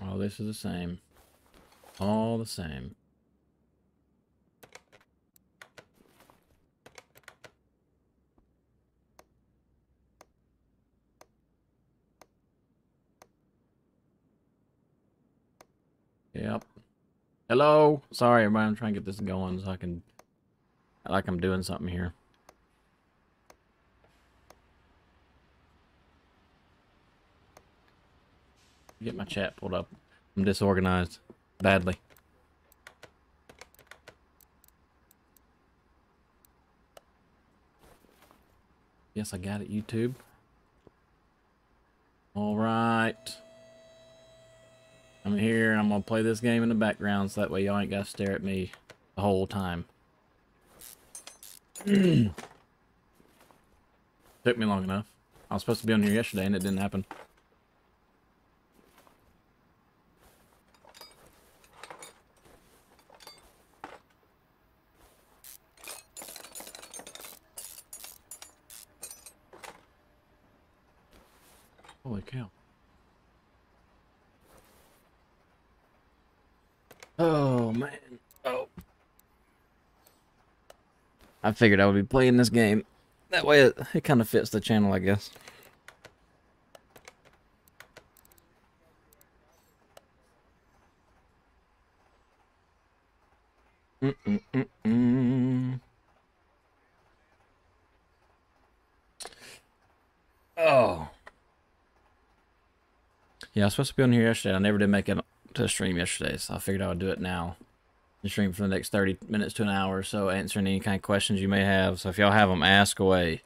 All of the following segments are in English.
Oh, this is the same. All the same. Yep. Hello. Sorry, everybody. I'm trying to get this going so I can, like I'm doing something here. Get my chat pulled up. I'm disorganized. Badly. Yes, I got it, YouTube. All right. I'm here. I'm going to play this game in the background so that way y'all ain't got to stare at me the whole time. Took me long enough. I was supposed to be on here yesterday and it didn't happen. Holy cow. Oh, man. Oh. I figured I would be playing this game. That way it kind of fits the channel, I guess. Oh. Yeah, I was supposed to be on here yesterday. I never did make it to stream yesterday, so I figured I would do it now. And stream for the next 30 minutes to an hour or so, answering any kind of questions you may have. So if y'all have them, ask away.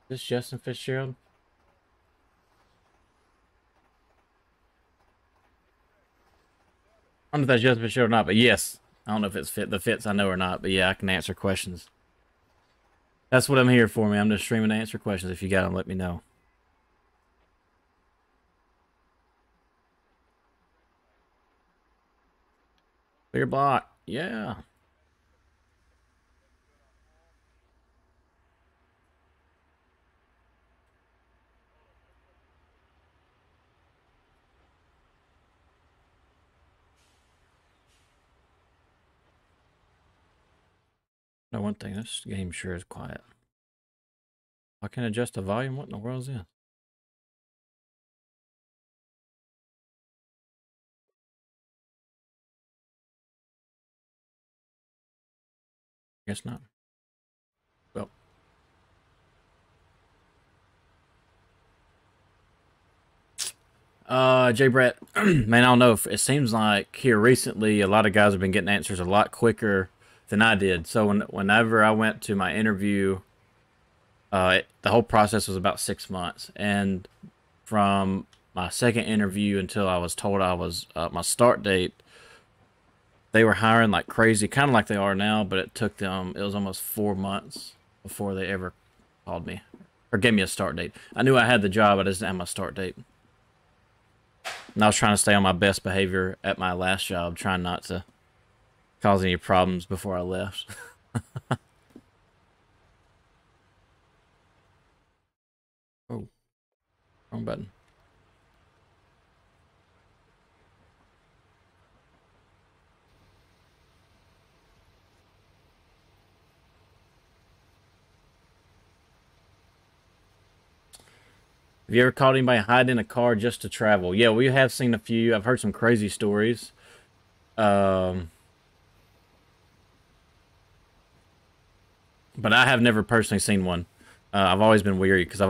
This Justin Fitzgerald? I don't know if that's Justin Fitzgerald or not, but yes. I don't know if it's the Fitz I know or not, but yeah, I can answer questions. That's what I'm here for, man. I'm just streaming to answer questions. If you got them, let me know. Clear block. Yeah. No, one thing, this game sure is quiet. I can adjust the volume. What in the world is this? Guess not. Well. Jay Brett, man, I don't know if it seems like here recently a lot of guys have been getting answers a lot quicker than I did. So whenever I went to my interview, the whole process was about 6 months, and from my second interview until I was told I was my start date, they were hiring like crazy, kind of like they are now. But it took them, it was almost 4 months before they ever called me or gave me a start date. I knew I had the job, I just didn't have my start date. And I was trying to stay on my best behavior at my last job, trying not to cause any problems before I left. Oh, wrong button. Have you ever caught anybody hiding in a car just to travel? Yeah, we have seen a few. I've heard some crazy stories. Um, but I have never personally seen one. I've always been weary because I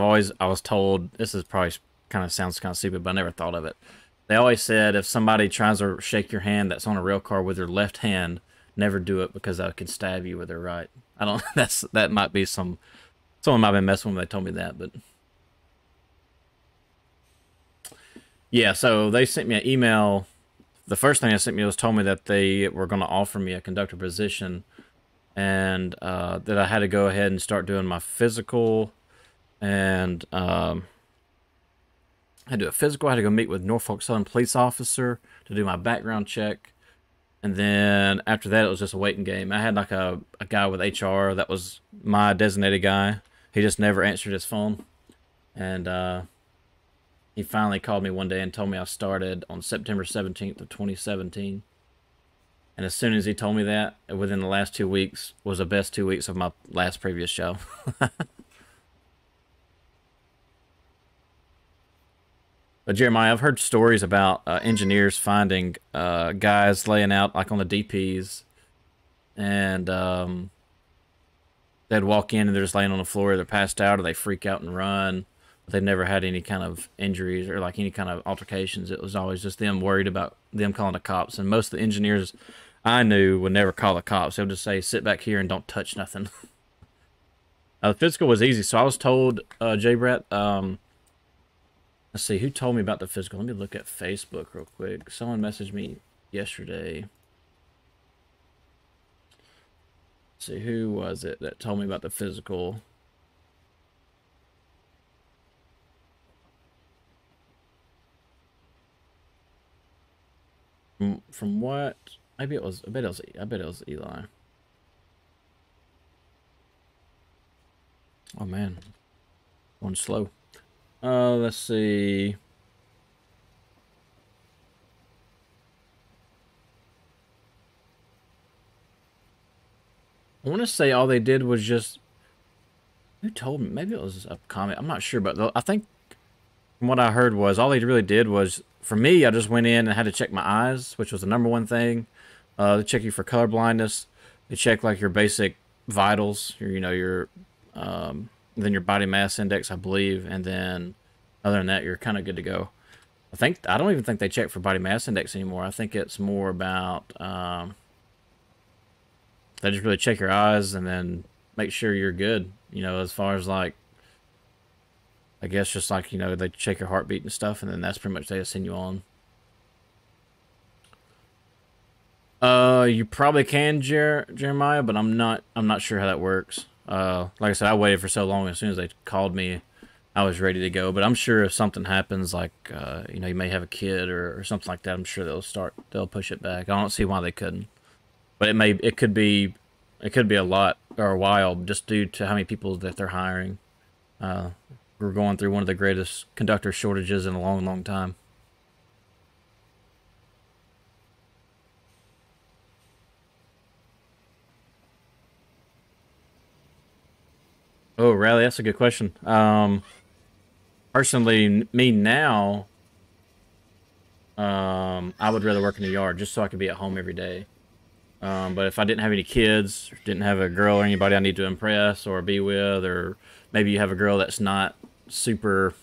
was told, this is probably kind of sounds kind of stupid, but I never thought of it. They always said if somebody tries to shake your hand that's on a rail car with their left hand, never do it because I can stab you with their right. I don't. That might be someone might have been messing with me. They told me that, but yeah. So they sent me an email. The first thing they sent me was told me that they were going to offer me a conductor position, and that I had to go ahead and start doing my physical, and I had to do a physical. I had to go meet with Norfolk Southern police officer to do my background check. And then after that, it was just a waiting game. I had like a guy with HR that was my designated guy. He just never answered his phone. And he finally called me one day and told me I started on September 17th of 2017. And as soon as he told me that, within the last 2 weeks, was the best 2 weeks of my last previous show. But Jeremiah, I've heard stories about engineers finding guys laying out like on the DPs, and they'd walk in and they're just laying on the floor, they're passed out, or they freak out and run. But they've never had any kind of injuries or like any kind of altercations. It was always just them worried about them calling the cops. And most of the engineers I knew would never call the cops. They would just say, "Sit back here and don't touch nothing." The physical was easy, so I was told, J. Brett. Let's see, who told me about the physical? Let me look at Facebook real quick. Someone messaged me yesterday. Let's see, who was it that told me about the physical? From what? Maybe it was. I bet it was Eli. Oh man, going slow. Let's see. I want to say all they did was just. Who told me? Maybe it was a comment. I'm not sure, but I think from what I heard was all they really did was, for me, I just went in and had to check my eyes, which was the number one thing. They check you for color blindness. They check like your basic vitals, your then your body mass index, I believe, and then other than that, you're kind of good to go. I don't even think they check for body mass index anymore. I think it's more about they just really check your eyes and then make sure you're good. As far as like, I guess just like they check your heartbeat and stuff, and then that's pretty much they send you on. You probably can, Jeremiah, but I'm not sure how that works. Like I said, I waited for so long. As soon as they called me, I was ready to go. But I'm sure if something happens, like you may have a kid or something like that, I'm sure they'll push it back. I don't see why they couldn't. But it could be a lot or a while just due to how many people that they're hiring. We're going through one of the greatest conductor shortages in a long, long time. Oh, Riley, that's a good question. Personally, me now, I would rather work in the yard just so I could be at home every day. But if I didn't have any kids, didn't have a girl or anybody I need to impress or be with, or maybe you have a girl that's not super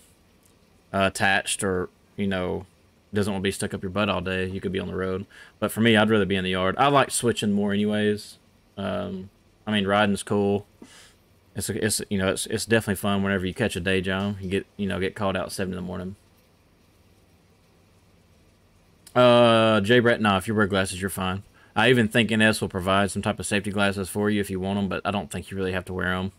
attached or, doesn't want to be stuck up your butt all day, you could be on the road. But for me, I'd rather be in the yard. I like switching more anyways. I mean, riding's cool. It's definitely fun whenever you catch a day job. You get called out at 7 in the morning. Jay Brett, no, if you wear glasses, you're fine. I even think NS will provide some type of safety glasses for you if you want them, but I don't think you really have to wear them.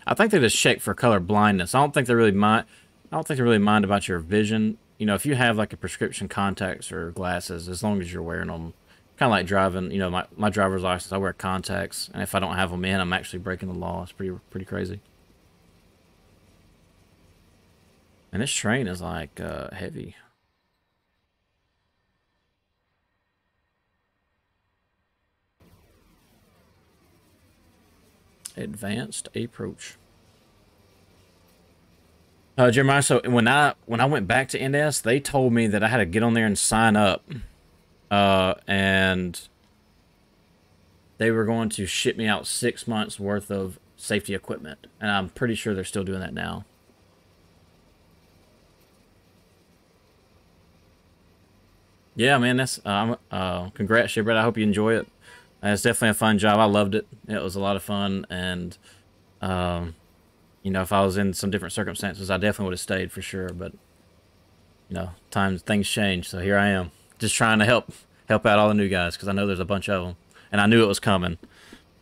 I think they just check for color blindness. I don't think they really mind about your vision. If you have like a prescription contacts or glasses, as long as you're wearing them, kind of like driving. My driver's license, I wear contacts, and if I don't have them in, I'm actually breaking the law. It's pretty crazy. And this train is like heavy. Advanced approach. Jeremiah, so when I went back to NS, they told me that I had to get on there and sign up, and they were going to ship me out 6 months worth of safety equipment, and I'm pretty sure they're still doing that now. Yeah, man, that's congrats, Shipwreck. I hope you enjoy it. It's definitely a fun job. I loved it. It was a lot of fun, and you know, if I was in some different circumstances, I definitely would have stayed for sure. But you know, things change, so here I am, just trying to help out all the new guys because I know there's a bunch of them, and I knew it was coming.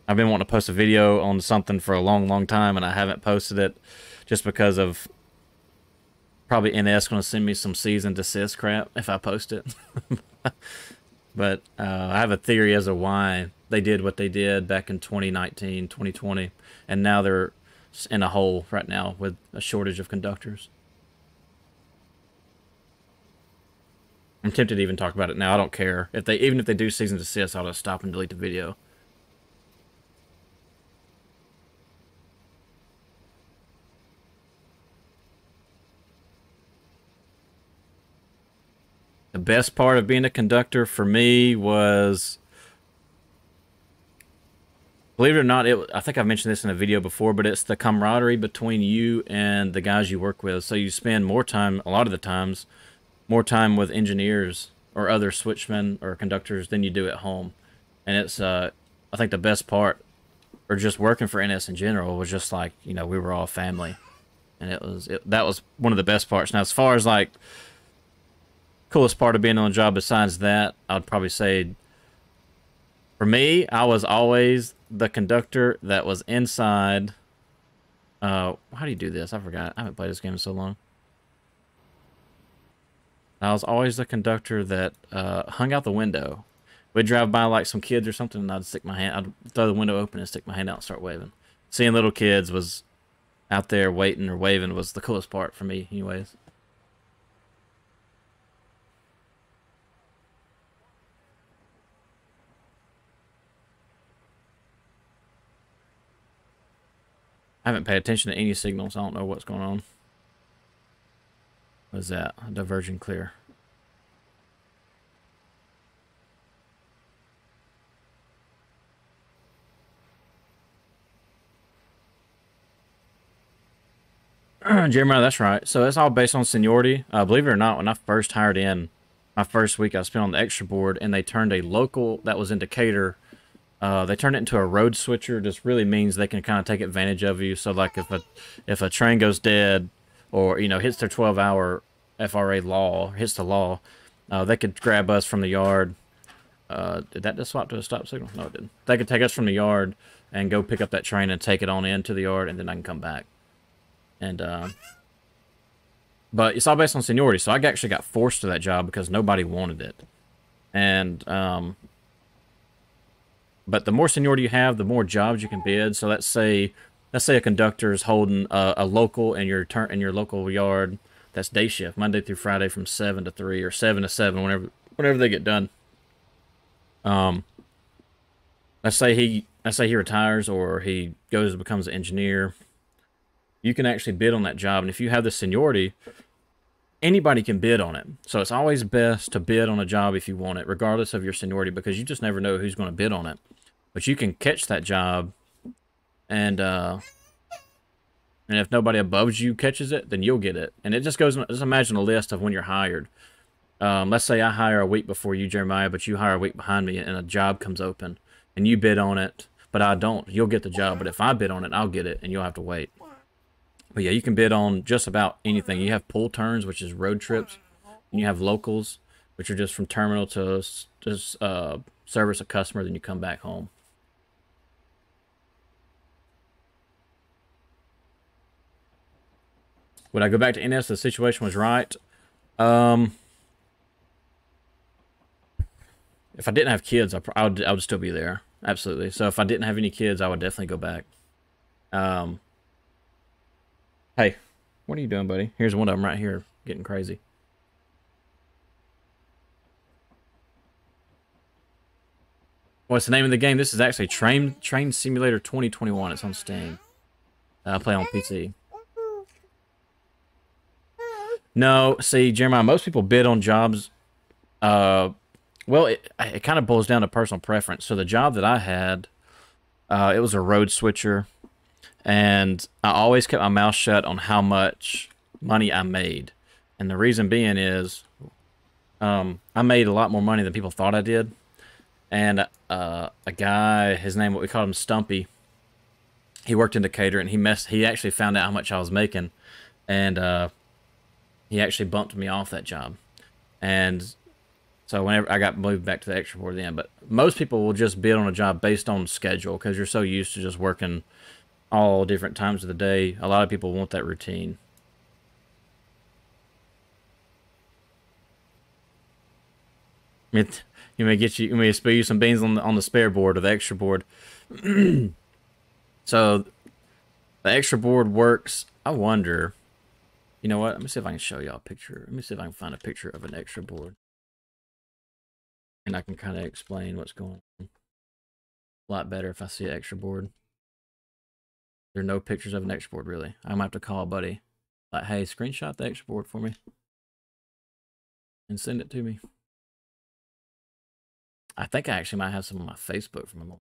I've been wanting to post a video on something for a long time, and I haven't posted it just because of probably NS going to send me some cease and desist crap if I post it. But I have a theory as to why they did what they did back in 2019, 2020, and now they're in a hole right now with a shortage of conductors. I'm tempted to even talk about it now. I don't care. Even if they do cease and desist, I'll just stop and delete the video. The best part of being a conductor for me was, believe it or not, I think I've mentioned this in a video before, but it's the camaraderie between you and the guys you work with. So you spend more time, a lot of the times, more time with engineers or other switchmen or conductors than you do at home. And it's, I think the best part, or just working for NS in general, was just like, you know, we were all family. And that was one of the best parts. Now, as far as like, coolest part of being on the job besides that, I'd probably say, for me, I was always the conductor that was inside. How do you do this? I forgot. I haven't played this game in so long. I was always the conductor that hung out the window. We'd drive by like some kids or something, and I'd throw the window open and stick my hand out and start waving. Seeing little kids was out there waiting or waving was the coolest part for me, anyways. I haven't paid attention to any signals. I don't know what's going on. What is that? Diverging clear. Jeremiah, that's right. So it's all based on seniority. Believe it or not, when I first hired in, my first week I spent on the extra board, and they turned a local that was in Decatur. They turned it into a road switcher. Just really means they can kind of take advantage of you. So like if a train goes dead, or you know hits their 12-hour FRA law, hits the law, they could grab us from the yard. Did that just swap to a stop signal? No, it didn't. They could take us from the yard and go pick up that train and take it on into the yard, and then I can come back. And but it's all based on seniority. So I actually got forced to that job because nobody wanted it. And but the more seniority you have, the more jobs you can bid. So let's say a conductor is holding a local in your local yard. That's day shift, Monday through Friday from 7 to 3 or 7 to 7, whenever they get done. Let's say he retires or he goes and becomes an engineer. You can actually bid on that job, and if you have the seniority, anybody can bid on it. So it's always best to bid on a job if you want it, regardless of your seniority, because you just never know who's going to bid on it. But you can catch that job, and if nobody above you catches it, then you'll get it. And it just goes. Just imagine a list of when you're hired. Let's say I hire a week before you, Jeremiah, but you hire a week behind me, and a job comes open, and you bid on it, but I don't. You'll get the job, but if I bid on it, I'll get it, and you'll have to wait. But yeah, you can bid on just about anything. You have pull turns, which is road trips, and you have locals, which are just from terminal to just service a customer, then you come back home. Would I go back to NS if the situation was right? If I didn't have kids, I would still be there. Absolutely. So if I didn't have any kids, I would definitely go back. Hey, what are you doing, buddy? Here's one of them right here, getting crazy. What's the name of the game? This is actually Train Simulator 2021. It's on Steam. I play on PC. No, see, Jeremiah, most people bid on jobs. Uh, well, it kind of boils down to personal preference. So the job that I had, it was a road switcher, and I always kept my mouth shut on how much money I made. And the reason being is, I made a lot more money than people thought I did. And a guy, his name, what we called him Stumpy, he worked in Decatur, and he actually found out how much I was making, and he actually bumped me off that job. And so whenever I got moved back to the extra board then, but most people will just bid on a job based on schedule because you're so used to just working all different times of the day. A lot of people want that routine. You may spill you some beans on the spare board or the extra board. So the extra board works. I wonder. You know what? Let me see if I can show y'all a picture. Let me see if I can find a picture of an extra board, and I can kind of explain what's going on a lot better if I see an extra board. There are no pictures of an extra board really. I might have to call a buddy, like, hey, screenshot the extra board for me and send it to me. I think I actually might have some on my Facebook from a moment.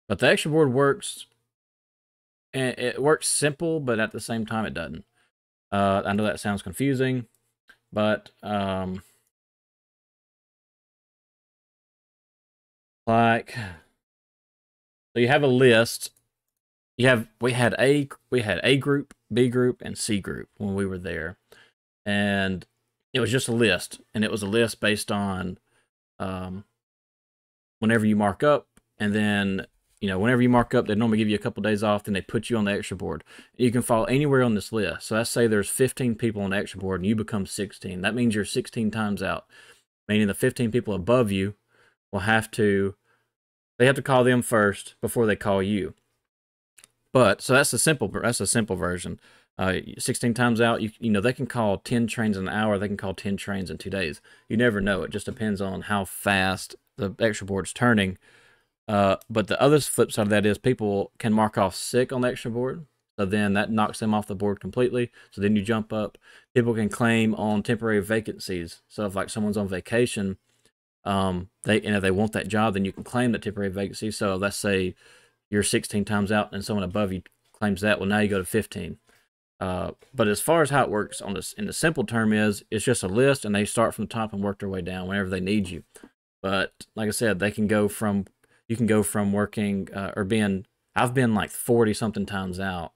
But the extra board works, and it works simple, but at the same time it doesn't. I know that sounds confusing, but like, so you have a list. We had A group, B group, and C group when we were there, and it was just a list, and it was a list based on whenever you mark up, and then whenever you mark up, they normally give you a couple days off, then they put you on the extra board. You can fall anywhere on this list. So let's say there's 15 people on the extra board, and you become 16. That means you're 16 times out, meaning the 15 people above you will have to call them first before they call you. But so that's a simple version. 16 times out, they can call 10 trains in an hour. They can call 10 trains in 2 days. You never know. It just depends on how fast the extra board's turning. But the other flip side of that is people can mark off sick on the extra board. So then that knocks them off the board completely. So then you jump up. People can claim on temporary vacancies. So if like someone's on vacation, if they want that job, then you can claim that temporary vacancy. So let's say you're 16 times out and someone above you claims that. Well, now you go to 15. But as far as how it works in the simple term it's just a list, and they start from the top and work their way down whenever they need you. But like I said, you can go from working I've been like 40 something times out,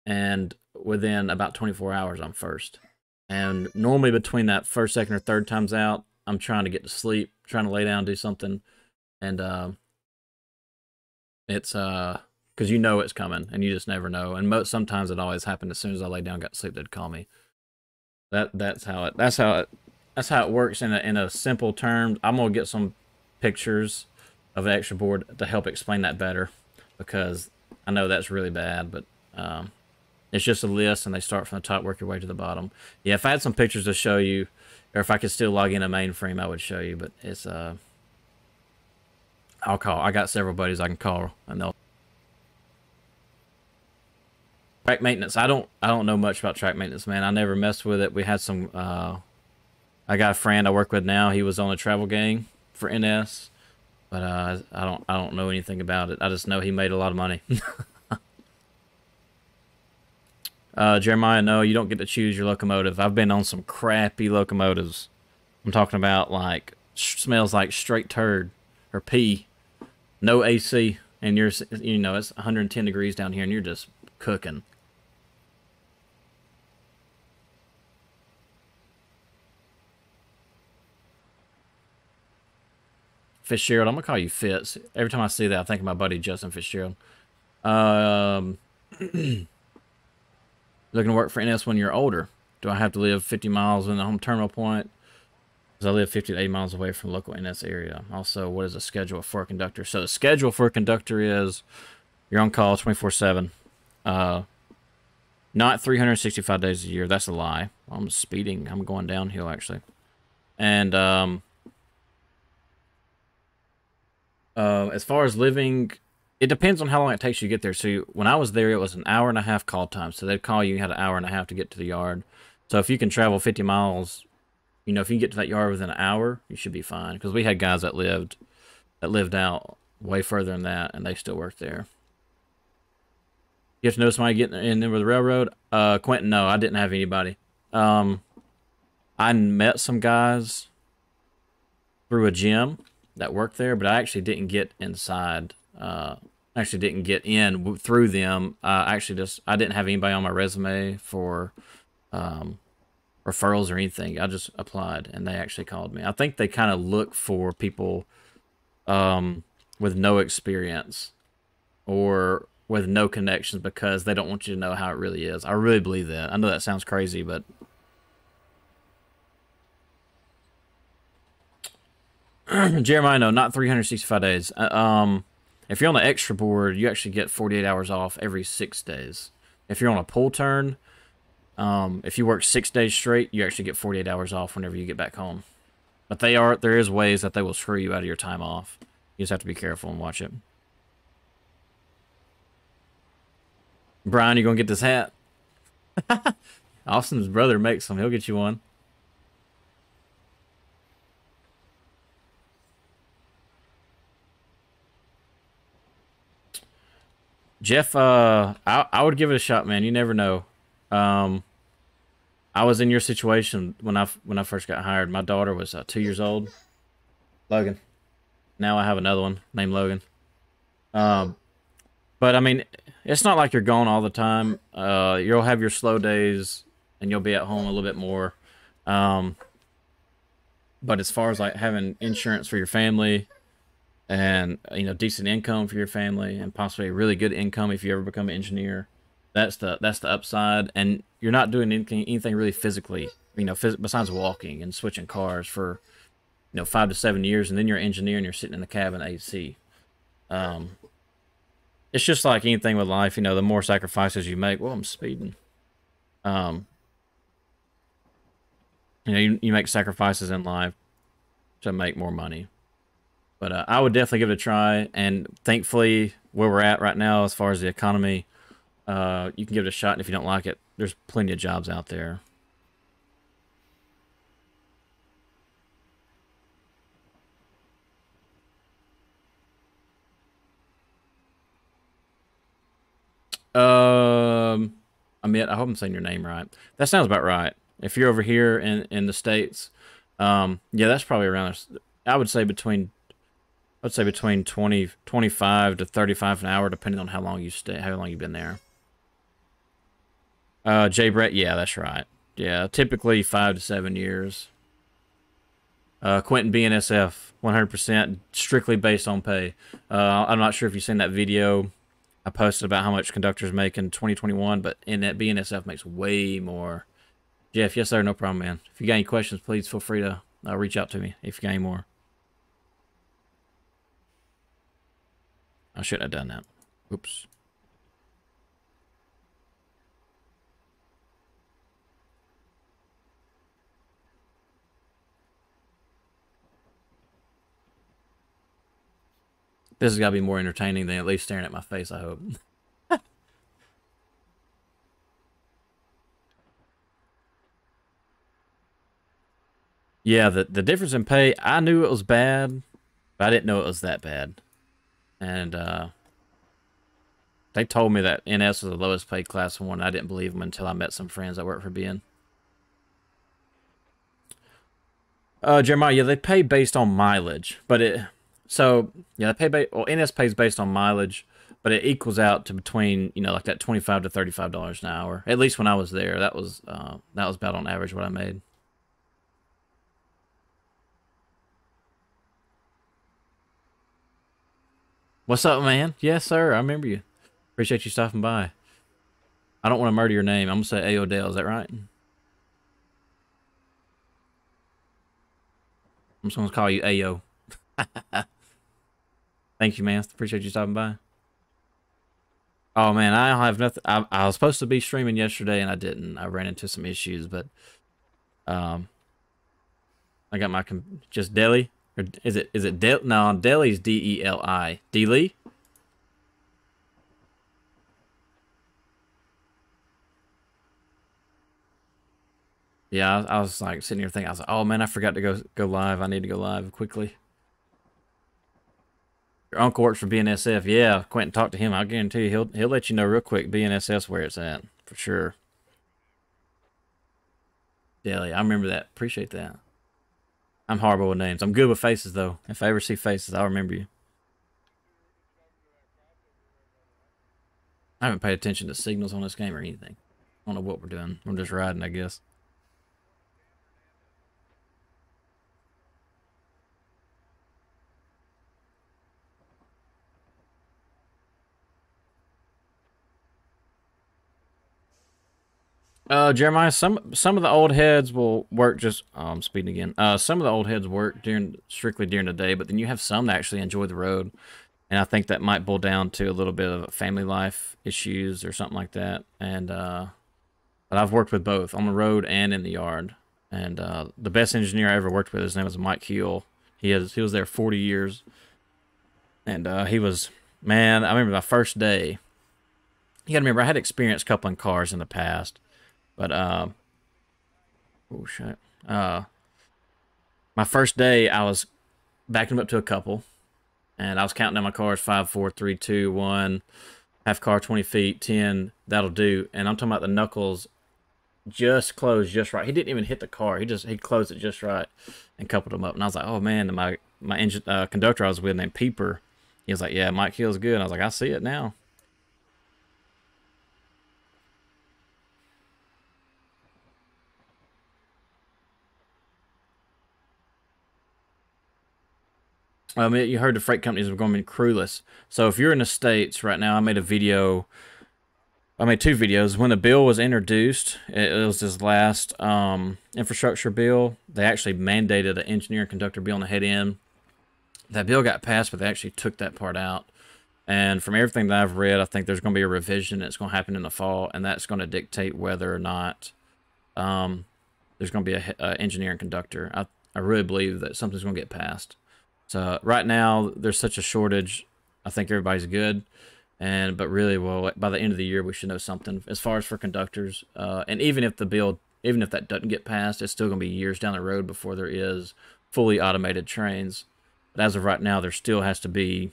and within about 24 hours I'm first. And normally between that first, second, or third times out, I'm trying to get to sleep, trying to lay down, do something, and it's because it's coming, and you just never know. And sometimes it always happened as soon as I lay down, got to sleep, they'd call me. That's how it works in a simple term. I'm gonna get some pictures of an extra board to help explain that better, because I know that's really bad, but it's just a list, and they start from the top, work your way to the bottom. Yeah, if I had some pictures to show you, or if I could still log in a mainframe, I would show you, but it's I'll call. I got several buddies I can call, and they'll track maintenance. I don't know much about track maintenance, man. I never messed with it. We had some I got a friend I work with now. He was on a travel gang for NS, but I don't know anything about it. I just know he made a lot of money. Jeremiah, no, you don't get to choose your locomotive. I've been on some crappy locomotives. I'm talking about like smells like straight turd or pee, no AC, and it's 110 degrees down here, and you're just cooking. Fitzgerald, I'm gonna call you Fitz. Every time I see that, I think of my buddy Justin Fitzgerald. Looking to work for NS when you're older. Do I have to live 50 miles in the home terminal point? Because I live 50 to 80 miles away from the local NS area. Also, what is the schedule for a conductor? So the schedule for a conductor is you're on call 24/7. Not 365 days a year. That's a lie. I'm speeding. I'm going downhill, actually. And as far as living, It depends on how long it takes you to get there. So when I was there, it was an hour and a half call time. So they'd call you, you had an hour and a half to get to the yard. So if you can travel 50 miles, you know, if you can get to that yard within an hour, you should be fine. Because we had guys that lived out way further than that, and they still worked there. You have to know somebody getting in there with the railroad? Quentin, no, I didn't have anybody. I met some guys through a gym that worked there, but I actually didn't get inside. Actually didn't get in through them. I didn't have anybody on my resume for referrals or anything. I just applied, and they actually called me. I think they kind of look for people with no experience or with no connections because they don't want you to know how it really is. I really believe that. I know that sounds crazy, but Jeremiah, no, not 365 days. If you're on the extra board, you actually get 48 hours off every 6 days. If you're on a pull turn, if you work 6 days straight, you actually get 48 hours off whenever you get back home. But there is ways that they will screw you out of your time off. You just have to be careful and watch it. Brian, you gonna get this hat? Austin's brother makes them. He'll get you one. Jeff, I would give it a shot, man. You never know. I was in your situation when I first got hired. My daughter was 2 years old. Logan. Now I have another one named Logan. But I mean, it's not like you're gone all the time. You'll have your slow days, and you'll be at home a little bit more. But as far as like having insurance for your family, and you know, decent income for your family, and possibly a really good income if you ever become an engineer, that's the upside. And you're not doing anything really physically, you know, besides walking and switching cars for, you know, 5 to 7 years, and then you're an engineer and you're sitting in the cabin AC. It's just like anything with life, you know, the more sacrifices you make. Well, I'm speeding. You know, you make sacrifices in life to make more money. But I would definitely give it a try. And thankfully, where we're at right now, as far as the economy, you can give it a shot. And if you don't like it, there's plenty of jobs out there. I hope I'm saying your name right. That sounds about right. If you're over here in the States, yeah, that's probably around. I would say between 25 to 35 an hour, depending on how long you stay, how long you've been there. Jay Brett, yeah, that's right. Yeah, typically 5 to 7 years. Quentin BNSF, 100% strictly based on pay. I'm not sure if you've seen that video I posted about how much conductors make in 2021, but in that BNSF makes way more. Jeff, yes sir, no problem, man. If you got any questions, please feel free to reach out to me if you got any more. I shouldn't have done that. Oops. This has got to be more entertaining than at least staring at my face, I hope. Yeah, the difference in pay, I knew it was bad, but I didn't know it was that bad. And they told me that NS was the lowest paid class 1. I didn't believe them until I met some friends that work for BN. Jeremiah, yeah, they pay based on mileage, but yeah, well, NS pays based on mileage, but it equals out to between, you know, like that $25 to $35 an hour. At least when I was there, that was about on average what I made. What's up, man? Yes, sir. I remember you. Appreciate you stopping by. I don't want to murder your name. I'm gonna say A. Odell. Is that right? I'm just gonna call you Ayo. Thank you, man. Appreciate you stopping by. Oh man, I don't have nothing. I was supposed to be streaming yesterday and I didn't. I ran into some issues, but um, I got my just Deli, or is it Del? No, Deli's Deli. Deli. Yeah, I was like sitting here thinking, I was like, oh man, I forgot to go live. I need to go live quickly. Your uncle works for BNSF. Yeah, Quentin, talk to him. I guarantee you, he'll let you know real quick. BNSF's where it's at for sure. Yeah, I remember that. Appreciate that. I'm horrible with names. I'm good with faces though. If I ever see faces, I'll remember you. I haven't paid attention to signals on this game or anything. I don't know what we're doing. We're just riding, I guess. Jeremiah, some of the old heads will work just. Oh, I'm speeding again. Some of the old heads work strictly during the day, but then you have some that actually enjoy the road, and I think that might boil down to a little bit of family life issues or something like that. And but I've worked with both on the road and in the yard. And the best engineer I ever worked with, his name was Mike Heel. He was there 40 years, and he was, man. I remember my first day. You gotta remember, I had experienced coupling cars in the past, but oh shit. Uh, my first day, I was backing up to a couple, and I was counting down my cars: 5, 4, 3, 2, 1. Half car, 20 feet, 10. That'll do. And I'm talking about the knuckles just closed just right. He didn't even hit the car. He closed it just right and coupled them up. And I was like, oh man. My engine conductor I was with named Peeper. He was like, yeah, Mike Hill's good. And I was like, I see it now. You heard the freight companies are going to be crewless. So if you're in the States right now, I made two videos. When the bill was introduced, it was this last infrastructure bill. They actually mandated an engineer and conductor be on the head end. That bill got passed, but they actually took that part out. And from everything that I've read, I think there's going to be a revision. It's going to happen in the fall, and that's going to dictate whether or not there's going to be a engineer and conductor. I really believe that something's going to get passed. So right now, there's such a shortage. I think everybody's good. But really, well, by the end of the year, we should know something as far as for conductors. And even if that doesn't get passed, it's still going to be years down the road before there is fully automated trains. But as of right now, there still has to be,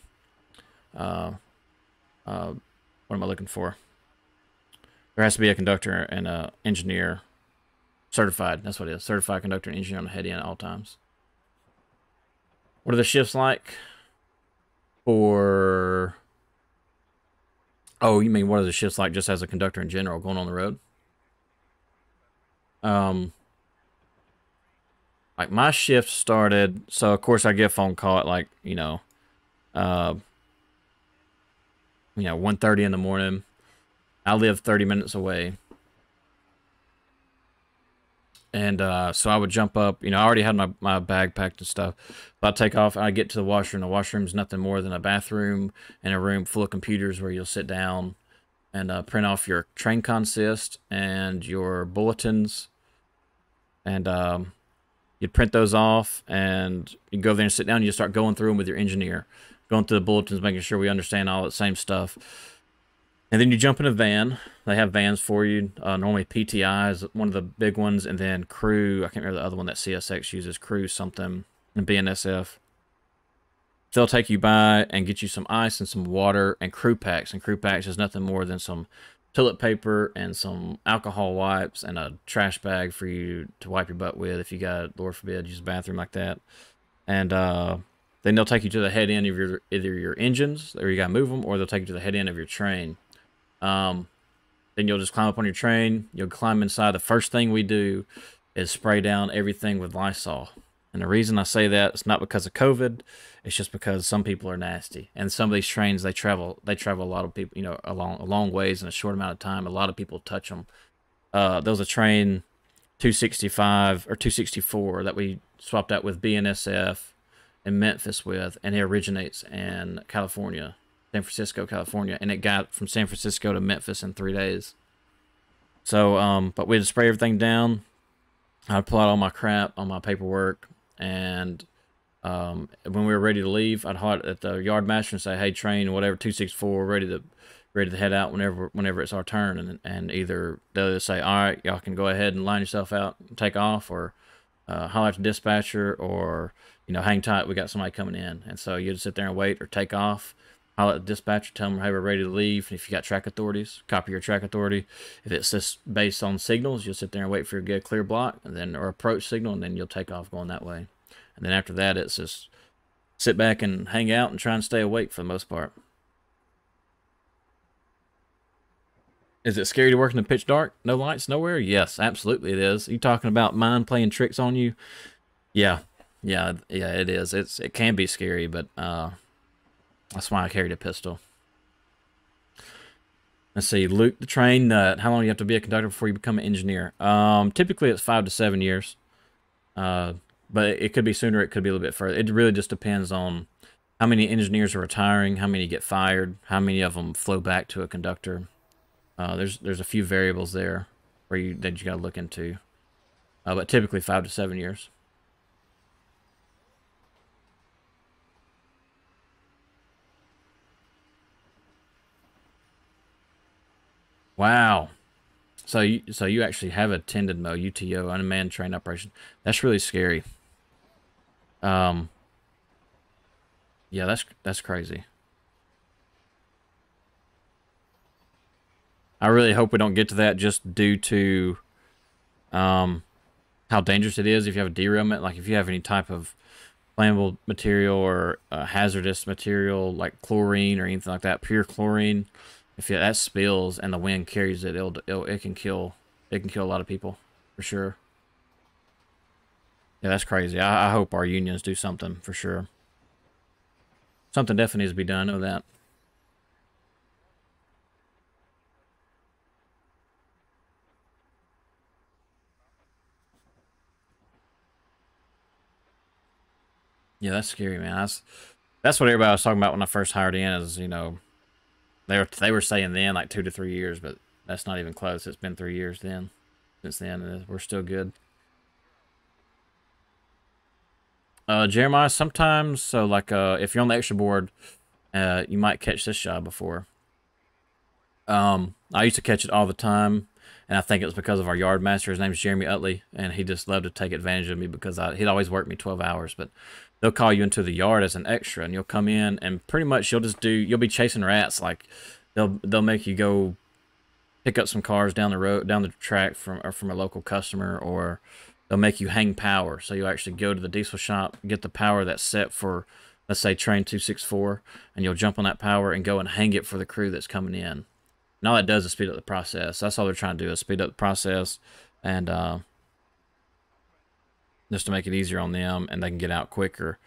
what am I looking for? There has to be a conductor and an engineer certified. That's what it is. Certified conductor and engineer on the head end at all times. What are the shifts like for... Oh, you mean what are the shifts like just as a conductor in general going on the road? Like my shift started, so of course I get a phone call at like, 1:30 in the morning. I live 30 minutes away. And so I would jump up, I already had my bag packed and stuff. But I'd take off and I'd get to the washroom. The washroom's nothing more than a bathroom and a room full of computers where you'll sit down and print off your train consist and your bulletins. And you'd print those off and you go there and sit down and you start going through them with your engineer. Going through the bulletins, making sure we understand all the same stuff. And then you jump in a van. They have vans for you. Normally PTI is one of the big ones. And then Crew, I can't remember the other one that CSX uses. Crew something. And BNSF. They'll take you by and get you some ice and some water and crew packs. And crew packs is nothing more than some toilet paper and some alcohol wipes and a trash bag for you to wipe your butt with if you got, Lord forbid, use a bathroom like that. And then they'll take you to the head end of either your engines, or you got to move them, or they'll take you to the head end of your train. Then you'll just climb up on your train. You'll climb inside. The first thing we do is spray down everything with Lysol. And the reason I say that is not because of COVID. It's just because some people are nasty. And some of these trains, they travel a lot of people, a long ways in a short amount of time. A lot of people touch them. There was a train 265 or 264 that we swapped out with BNSF in Memphis with, and it originates in California. San Francisco, California, and it got from San Francisco to Memphis in 3 days. So, but we'd spray everything down. I'd pull out all my crap, all my paperwork, and when we were ready to leave, I'd holler at the yard master and say, "Hey, train, whatever, 264, we're ready to ready to head out whenever it's our turn, and either they'll just say, all right, y'all can go ahead and line yourself out and take off, or holler at the dispatcher, or hang tight, we got somebody coming in. And so you just sit there and wait or take off, holler at the dispatcher, tell them, hey, we're ready to leave. And if you got track authorities, copy your track authority. If it's just based on signals, you'll sit there and wait for your get clear block, and then or approach signal, and then you'll take off going that way. And then after that, it's just sit back and hang out and try and stay awake for the most part. Is it scary to work in the pitch dark? No lights, nowhere? Yes, absolutely it is. You talking about mind playing tricks on you? Yeah, yeah, yeah. It is. It can be scary, but that's why I carried a pistol. Let's see, Luke the Train Nut. How long do you have to be a conductor before you become an engineer? Typically it's 5 to 7 years. But it could be sooner. It could be a little bit further. It really just depends on how many engineers are retiring, how many get fired, how many of them flow back to a conductor. There's a few variables there that you got to look into. But typically 5 to 7 years. Wow. So you actually have attended MO, UTO, unmanned train operation. That's really scary. Yeah, that's crazy. I really hope we don't get to that, just due to how dangerous it is if you have a derailment. Like if you have any type of flammable material or hazardous material like chlorine or anything like that, pure chlorine. If that spills and the wind carries it, it can kill a lot of people for sure. Yeah, that's crazy. I hope our unions do something for sure. Something definitely needs to be done. I know that. Yeah, that's scary, man. That's what everybody was talking about when I first hired in. Is they were saying then like 2 to 3 years, but that's not even close. It's been 3 years then. Since then, we're still good. Jeremiah, sometimes, so like if you're on the extra board, you might catch this job before. I used to catch it all the time, and I think it was because of our yard master. His name's Jeremy Utley, and he just loved to take advantage of me because he'd always work me 12 hours. But they'll call you into the yard as an extra, and you'll come in, and pretty much you'll be chasing rats. Like they'll make you go pick up some cars down the road, down the track from a local customer, or they'll make you hang power. So you actually go to the diesel shop, get the power that's set for, let's say, train 264, and you'll jump on that power and go and hang it for the crew that's coming in. And all that does is speed up the process. That's all they're trying to do, is speed up the process, and just to make it easier on them, and they can get out quicker.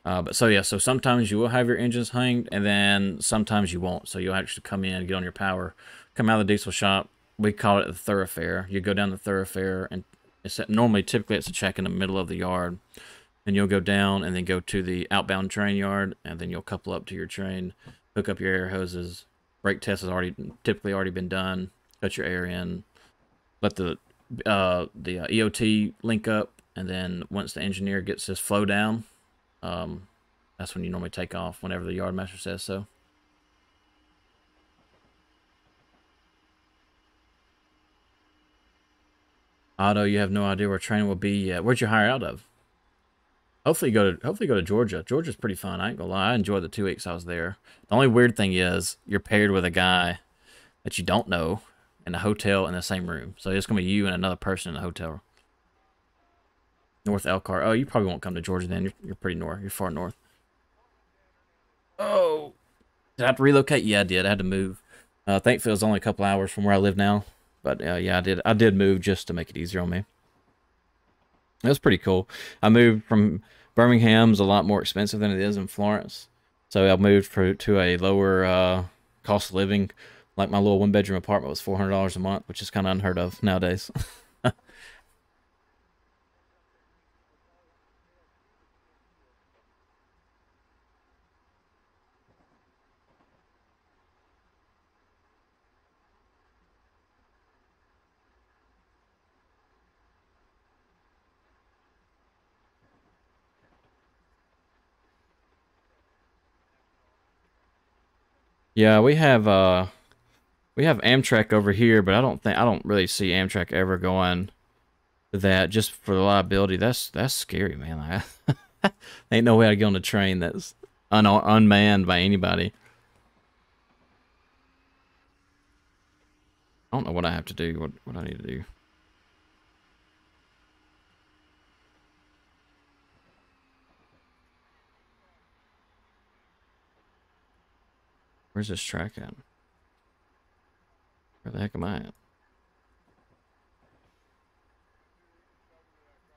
But so yeah, so sometimes you will have your engines hanged, and then sometimes you won't. So you'll actually come in, get on your power, come out of the diesel shop. We call it the thoroughfare. You go down the thoroughfare, and typically it's a check in the middle of the yard. And you'll go down and then go to the outbound train yard, and then you'll couple up to your train, hook up your air hoses. Brake test has typically already been done. Cut your air in, let the EOT link up, and then once the engineer gets his flow down, that's when you normally take off, whenever the yard master says so. Otto, you have no idea where training will be yet. Where'd you hire out of? Hopefully go to Georgia. Georgia's pretty fun. I ain't gonna lie. I enjoyed the 2 weeks I was there. The only weird thing is you're paired with a guy that you don't know in a hotel in the same room. So it's gonna be you and another person in the hotel. North Elkhart. Oh, you probably won't come to Georgia then. You're pretty north. You're far north. Oh, did I have to relocate? Yeah, I did. I had to move. Thankfully, it was only a couple hours from where I live now. But yeah, I did. I did move just to make it easier on me. It was pretty cool. I moved from Birmingham's a lot more expensive than it is in Florence. So I moved to a lower cost of living. Like my little 1-bedroom apartment was $400 a month, which is kind of unheard of nowadays. Yeah, we have We have Amtrak over here, but I don't really see Amtrak ever going to that just for the liability. That's scary, man. Like, ain't no way I'd get on a train that's unmanned by anybody. I don't know what I have to do. What I need to do. Where's this track at? Where the heck am I at?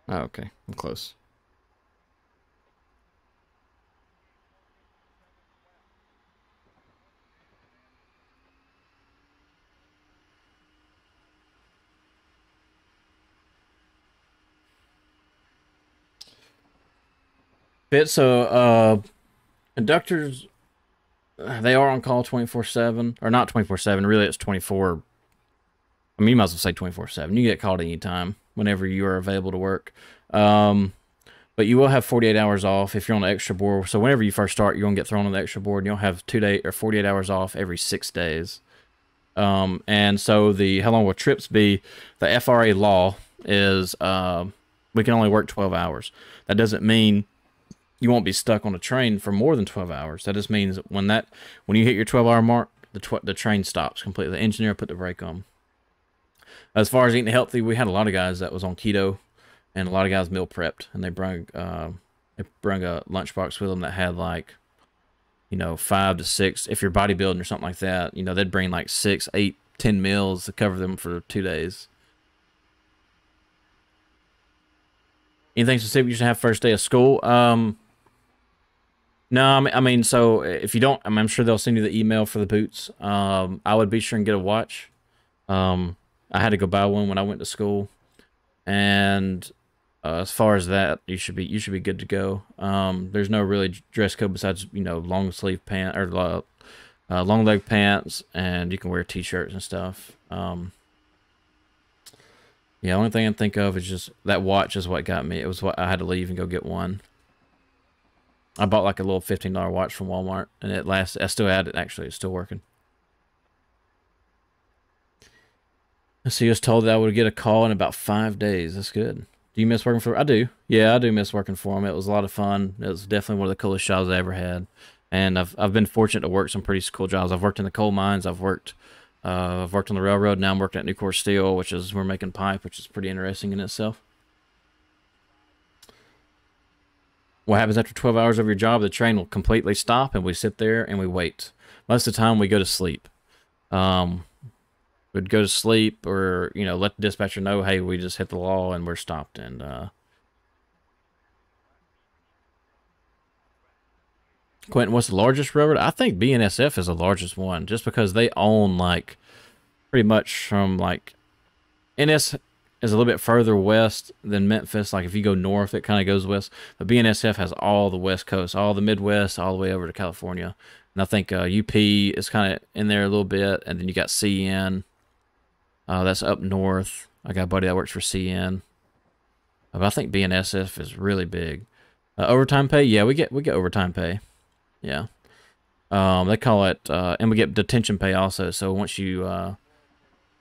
Oh, okay. I'm close. Bit so conductors they are on call 24/7 or not 24/7. Really, it's 24. I mean, you might as well say 24/7. You get called anytime, whenever you are available to work. Um, but you will have 48 hours off if you're on the extra board. So whenever you first start, you're gonna get thrown on the extra board. And you'll have 2 day or 48 hours off every 6 days. And so the how long will trips be? The FRA law is we can only work 12 hours. That doesn't mean you won't be stuck on a train for more than 12 hours. That just means when you hit your 12-hour mark, the train stops completely. The engineer put the brake on. As far as eating healthy, we had a lot of guys that was on keto, and a lot of guys meal prepped, and they brung a lunchbox with them that had like, 5 to 6. If you're bodybuilding or something like that, they'd bring like 6, 8, 10 meals to cover them for 2 days. Anything specific you should have first day of school? No, I mean, so if you don't, I'm sure they'll send you the email for the boots. I would be sure and get a watch. I had to go buy one when I went to school, and as far as that, you should be good to go. There's no really dress code besides long sleeve pant or long leg pants, and you can wear t-shirts and stuff. Yeah, only thing I can think of is just that watch is what got me. It was what I had to leave and go get one. I bought like a little $15 watch from Walmart, and it lasted. I still had it, actually. It's still working. So you was told that I would get a call in about 5 days. That's good. Do you miss working for? I do. Yeah, I do miss working for them. It was a lot of fun. It was definitely one of the coolest jobs I ever had. And I've been fortunate to work some pretty cool jobs. I've worked in the coal mines. I've worked on the railroad. Now I'm working at Nucor Steel, which is we're making pipe, which is pretty interesting in itself. What happens after 12 hours of your job? The train will completely stop, and we sit there and we wait. Most of the time, we go to sleep. We'd go to sleep, or let the dispatcher know, hey, we just hit the law and we're stopped. And Quentin, what's the largest railroad? I think BNSF is the largest one, just because they own like pretty much from like NS is a little bit further west than Memphis. Like if you go north, it kind of goes west. But BNSF has all the West Coast, all the Midwest, all the way over to California. And I think UP is kind of in there a little bit. And then you got CN. That's up north. I got a buddy that works for CN. But I think BNSF is really big. Overtime pay? Yeah, we get overtime pay. Yeah. They call it, and we get detention pay also. So once you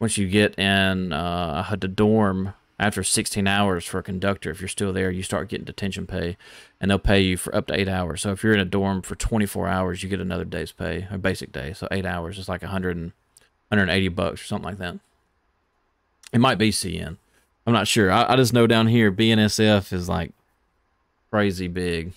get in the dorm after 16 hours for a conductor, if you're still there, you start getting detention pay, and they'll pay you for up to 8 hours. So if you're in a dorm for 24 hours, you get another day's pay, a basic day. So 8 hours is like $180 or something like that. It might be CN. I'm not sure. I just know down here BNSF is like crazy big.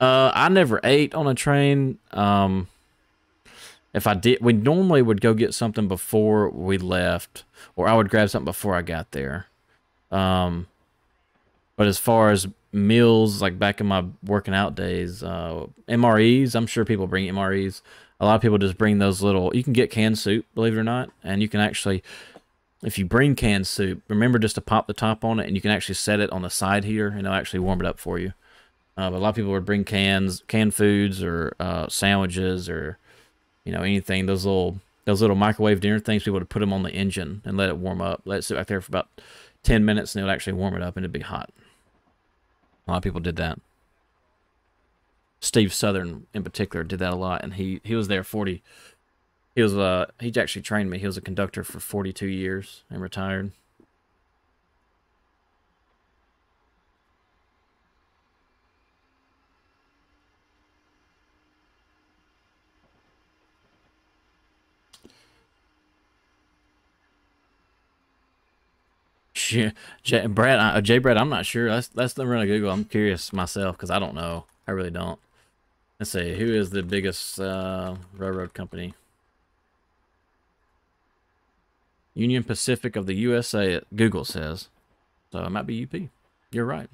I never ate on a train. If I did, we normally would go get something before we left, or I would grab something before I got there. But as far as meals, like back in my working out days, MREs, I'm sure people bring MREs. A lot of people just bring those little, you can get canned soup, believe it or not, and you can actually, if you bring canned soup, remember just to pop the top on it, and you can actually set it on the side here, and it'll actually warm it up for you. But a lot of people would bring canned foods, or sandwiches, or anything. Those little microwave dinner things. People would put them on the engine and let it warm up. Let it sit back there for about 10 minutes, and it would actually warm it up, and it'd be hot. A lot of people did that. Steve Southern in particular did that a lot, and he was there 40. He actually trained me. He was a conductor for 42 years and retired. Jay Brad, I'm not sure. Let's run a Google. I'm curious myself because I don't know. I really don't. Let's see. Who is the biggest railroad company? Union Pacific of the USA. Google says. So it might be UP. You're right.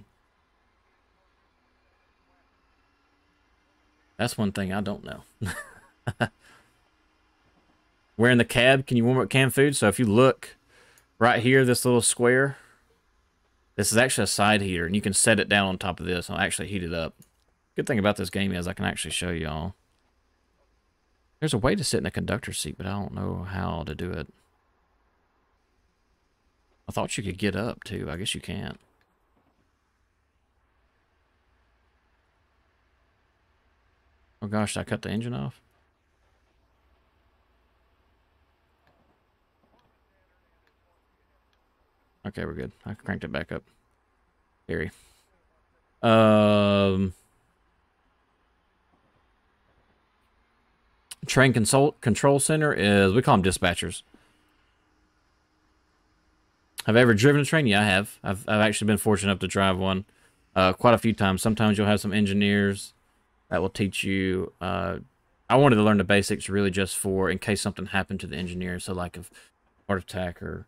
That's one thing I don't know. We're in the cab. Can you warm up canned food? So if you look right here, this little square, this is actually a side heater, and you can set it down on top of this and I'll actually heat it up. Good thing about this game is I can actually show y'all. There's a way to sit in a conductor seat, but I don't know how to do it. I thought you could get up, too. I guess you can't. Oh, gosh, did I cut the engine off? Okay, we're good. I cranked it back up. Scary. Train control center is, we call them dispatchers. Have I ever driven a train? Yeah, I have. I've actually been fortunate enough to drive one quite a few times. Sometimes you'll have some engineers that will teach you. I wanted to learn the basics really just for in case something happened to the engineer. So like a heart attack or,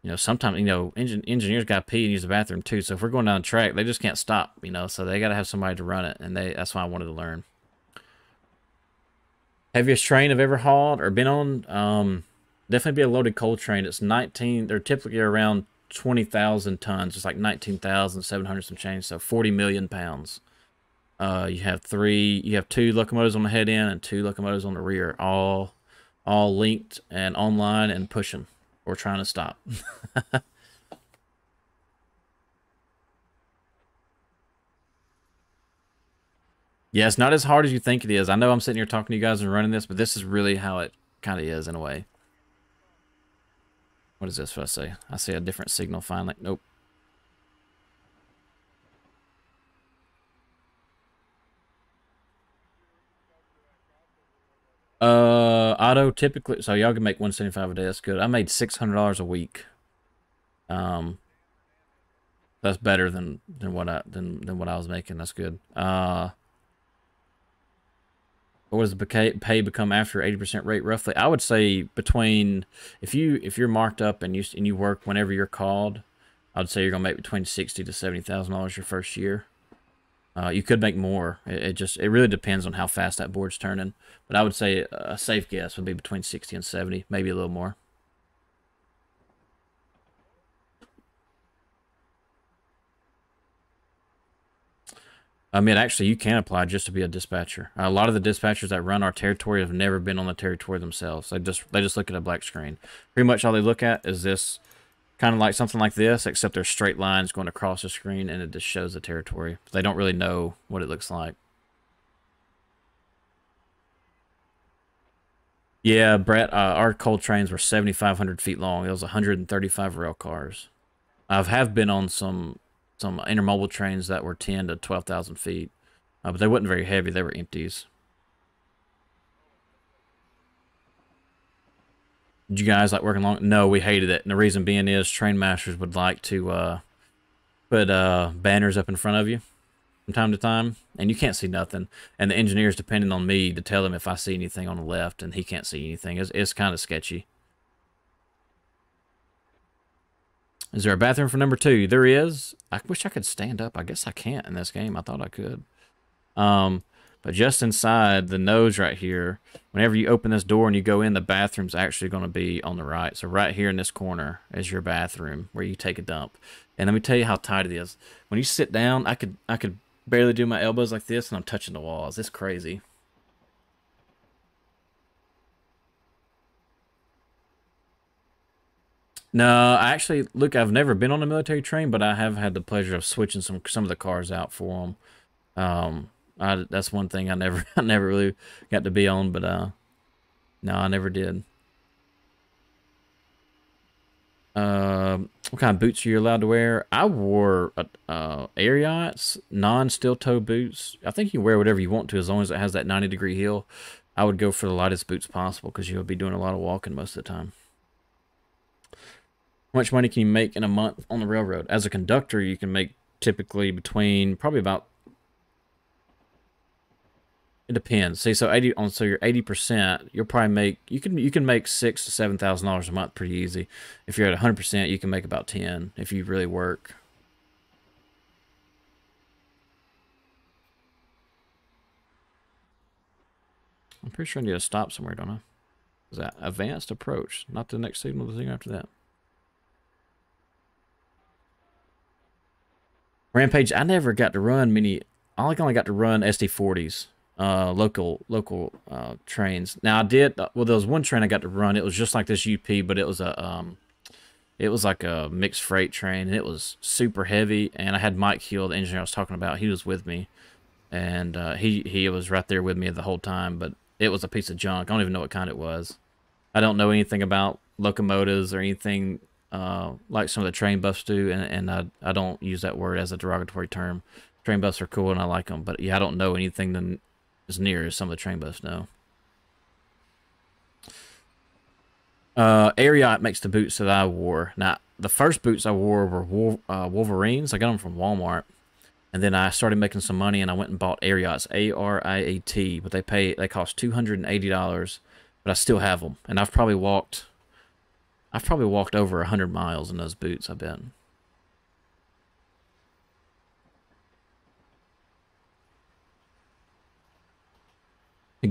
you know, sometimes, you know, engineers got to pee and use the bathroom too. So if we're going down the track, they just can't stop, you know, so they got to have somebody to run it. And that's why I wanted to learn. Heaviest train I've ever hauled or been on, definitely be a loaded coal train. It's 19, they're typically around 20,000 tons. It's like 19,700 some change, so 40 million pounds. You have two locomotives on the head end and two locomotives on the rear, all linked and online and pushing or trying to stop. Yeah, it's not as hard as you think it is. I know I'm sitting here talking to you guys and running this, but this is really how it kind of is in a way. What is this? What I say? I see a different signal finally. Nope. Auto typically, so y'all can make 175 a day. That's good. I made $600 a week. That's better than what I was making. That's good. What does the pay become after 80% rate roughly? I would say between if you're marked up and you work whenever you're called, I would say you're gonna make between $60,000 to $70,000 your first year. You could make more. It really depends on how fast that board's turning. But I would say a safe guess would be between 60 and 70, maybe a little more. I mean, actually, you can apply just to be a dispatcher. A lot of the dispatchers that run our territory have never been on the territory themselves. They just look at a black screen. Pretty much all they look at is this, kind of like something like this, except there's straight lines going across the screen, and it just shows the territory. They don't really know what it looks like. Yeah, Brett, our coal trains were 7,500 feet long. It was 135 rail cars. Have been on some intermodal trains that were 10 to 12,000 feet, but they weren't very heavy. They were empties. Did you guys like working long? No, we hated it, and the reason being is train masters would like to put banners up in front of you from time to time, and you can't see nothing. And the engineer's depending on me to tell him if I see anything on the left, and he can't see anything. It's kind of sketchy. Is there a bathroom for number 2? There is. I wish I could stand up. I guess I can't in this game. I thought I could. But just inside the nose right here, whenever you open this door and you go in, the bathroom's actually going to be on the right. So right here in this corner is your bathroom where you take a dump. And let me tell you how tight it is. When you sit down, I could barely do my elbows like this, and I'm touching the walls. It's crazy. No, actually, look, I've never been on a military train, but I have had the pleasure of switching some of the cars out for them. That's one thing I never I never really got to be on, but no, I never did. What kind of boots are you allowed to wear? I wore Ariats, non-steel toe boots. I think you can wear whatever you want to as long as it has that 90-degree heel. I would go for the lightest boots possible because you'll be doing a lot of walking most of the time. How much money can you make in a month on the railroad? As a conductor, you can make typically between probably about, it depends. See, so 80 on so you're 80%, you'll probably make you can make $6,000 to $7,000 a month pretty easy. If you're at 100%, you can make about 10 if you really work. I'm pretty sure I need to stop somewhere, don't I? Is that advanced approach? Not the next signal, the thing after that. Rampage, I never got to run many. I only got to run SD40s, local trains. Now I did. Well, there was one train I got to run. It was just like this UP, but it was like a mixed freight train, and it was super heavy. And I had Mike Hill, the engineer I was talking about. He was with me, and he was right there with me the whole time. But it was a piece of junk. I don't even know what kind it was. I don't know anything about locomotives or anything like some of the train buffs do, and I don't use that word as a derogatory term. Train buffs are cool and I like them, but yeah, I don't know anything that as near as some of the train buffs know. Ariat makes the boots that I wore. Now, the first boots I wore were Wolverines. I got them from Walmart. And then I started making some money, and I went and bought Ariats, A-R-I-A-T. But they cost $280, but I still have them. And I've probably walked over 100 miles in those boots, I bet.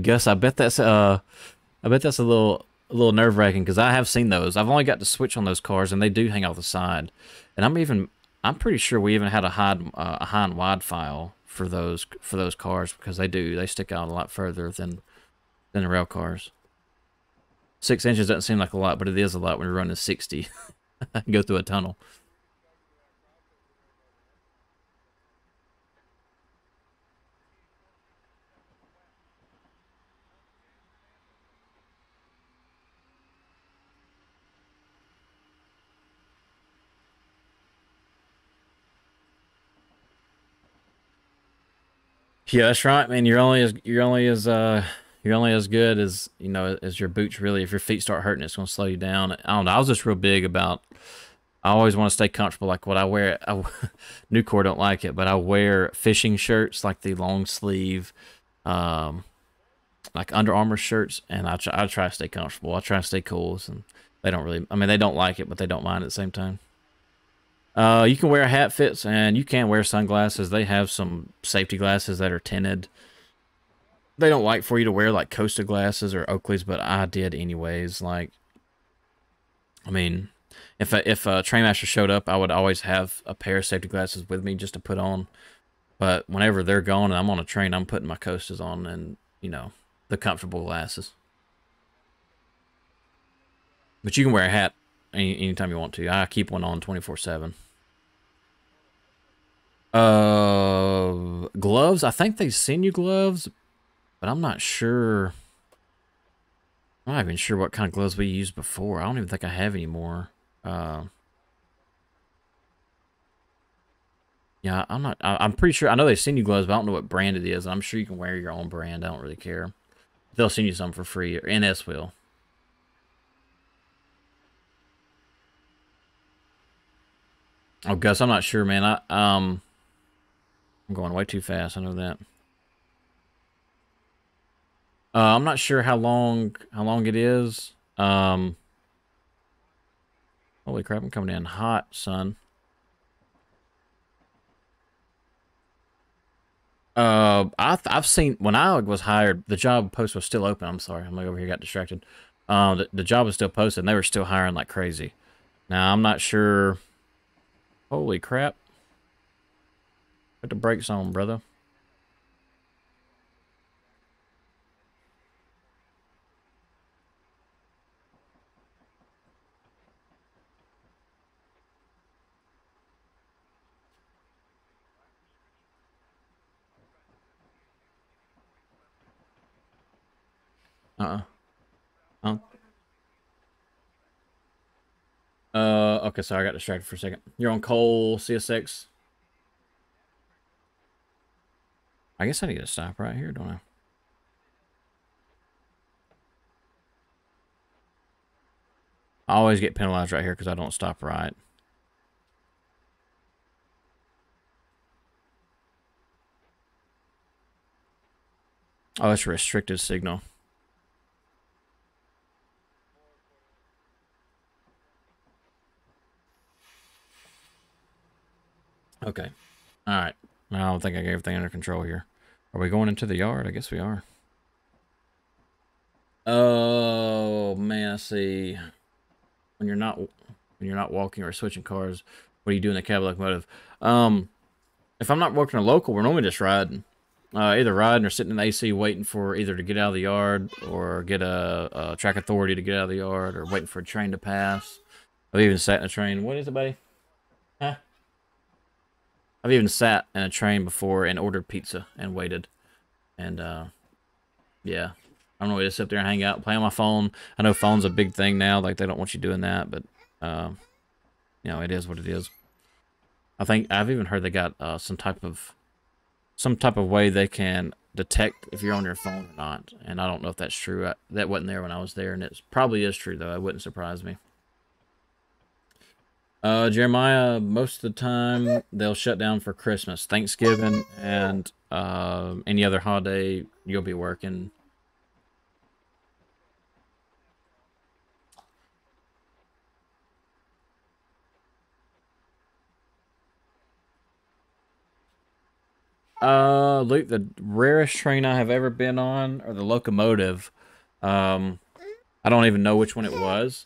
Gus, I bet that's a little nerve wracking because I have seen those. I've only got to switch on those cars, and they do hang off the side. And I'm pretty sure we even had a high and wide file for those cars because they stick out a lot further than the rail cars. 6 inches doesn't seem like a lot, but it is a lot when you're running 60. Go through a tunnel. Yeah, that's right, man. You're only as good as as your boots. Really, if your feet start hurting, it's gonna slow you down. I don't know. I was just real big about. I always want to stay comfortable. Like what I wear, Nucor don't like it, but I wear fishing shirts, like the long sleeve, um, like Under Armour shirts, and I try to stay comfortable. I try to stay cool, and they don't really. I mean, they don't like it, but they don't mind at the same time. You can wear hat fits, and you can wear sunglasses. They have some safety glasses that are tinted. They don't like for you to wear like Costa glasses or Oakleys, but I did anyways. Like, I mean, if a Trainmaster showed up, I would always have a pair of safety glasses with me just to put on. But whenever they're gone and I'm on a train, I'm putting my Costas on and the comfortable glasses. But you can wear a hat anytime you want to. I keep one on 24/7. Gloves. I think they send you gloves, but I'm not sure. I'm not even sure what kind of gloves we used before. I don't even think I have any more. Yeah, I'm pretty sure. I know they send you gloves, but I don't know what brand it is. I'm sure you can wear your own brand. I don't really care. They'll send you some for free, or NS will. Oh, Gus, I'm not sure, man. I'm going way too fast. I know that. I'm not sure how long it is. Holy crap! I'm coming in hot, son. I've seen when I was hired, the job post was still open. I'm sorry, I'm like over here got distracted. The job was still posted, and they were still hiring like crazy. Now I'm not sure. Holy crap! Put the brakes on, brother. Uh-uh. Oh. Okay, sorry, I got distracted for a second. You're on Cole CSX. I guess I need to stop right here, don't I? I always get penalized right here because I don't stop right. Oh, that's a restricted signal. Okay. All right. I don't think I got everything under control here. Are we going into the yard? I guess we are. Oh man, I see. When you're not walking or switching cars, what do you do in the cab locomotive? If I'm not working a local, we're normally just riding. Either riding or sitting in the AC waiting for either to get out of the yard or get a track authority to get out of the yard or waiting for a train to pass. I've even sat in a train. What is it, buddy? Huh? I've even sat in a train before and ordered pizza and waited. And, yeah. I don't know, just sit there and hang out, play on my phone. I know phone's a big thing now. Like, they don't want you doing that, but, you know, it is what it is. I think I've even heard they got some type of way they can detect if you're on your phone or not. And I don't know if that's true. That wasn't there when I was there, and it probably is true, though. It wouldn't surprise me. Jeremiah, most of the time they'll shut down for Christmas, Thanksgiving, and any other holiday you'll be working. Luke, the rarest train I have ever been on, or the locomotive. I don't even know which one it was,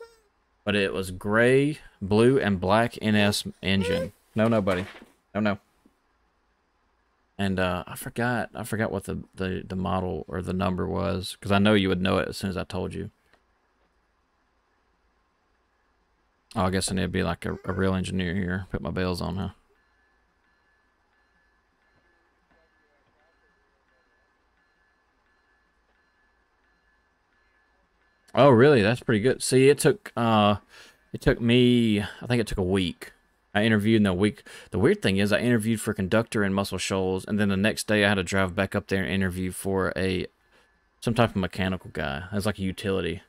but it was gray, blue, and black NS engine. No, no, buddy. No, no. And I forgot what the model or the number was, because I know you would know it as soon as I told you. Oh, I guess I need to be like a real engineer here. Put my bells on, huh? Oh, really? That's pretty good. See, it took me, I think it took a week. I interviewed in a week. The weird thing is I interviewed for conductor in Muscle Shoals, and then the next day I had to drive back up there and interview for some type of mechanical guy. It was like a utility.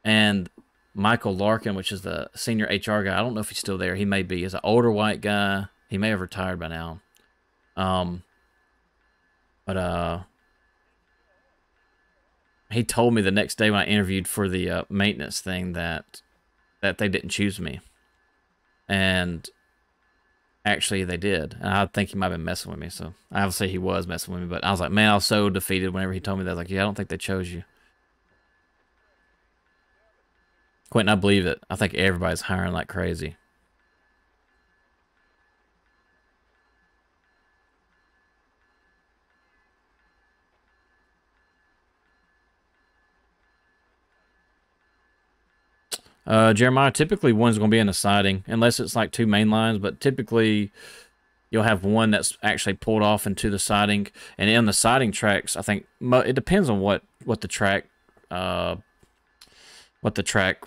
And Michael Larkin, which is the senior HR guy, I don't know if he's still there. He may be. He's an older white guy. He may have retired by now. Um, but he told me the next day when I interviewed for the maintenance thing that they didn't choose me. And actually they did. And I think he might have been messing with me. So I would say he was messing with me. But I was like, man, I was so defeated whenever he told me that. I was like, yeah, I don't think they chose you. Quentin, I believe it. I think everybody's hiring like crazy. Jeremiah, typically one's going to be in a siding, unless it's like two main lines, but typically you'll have one that's actually pulled off into the siding. And in the siding tracks, I think it depends on what the track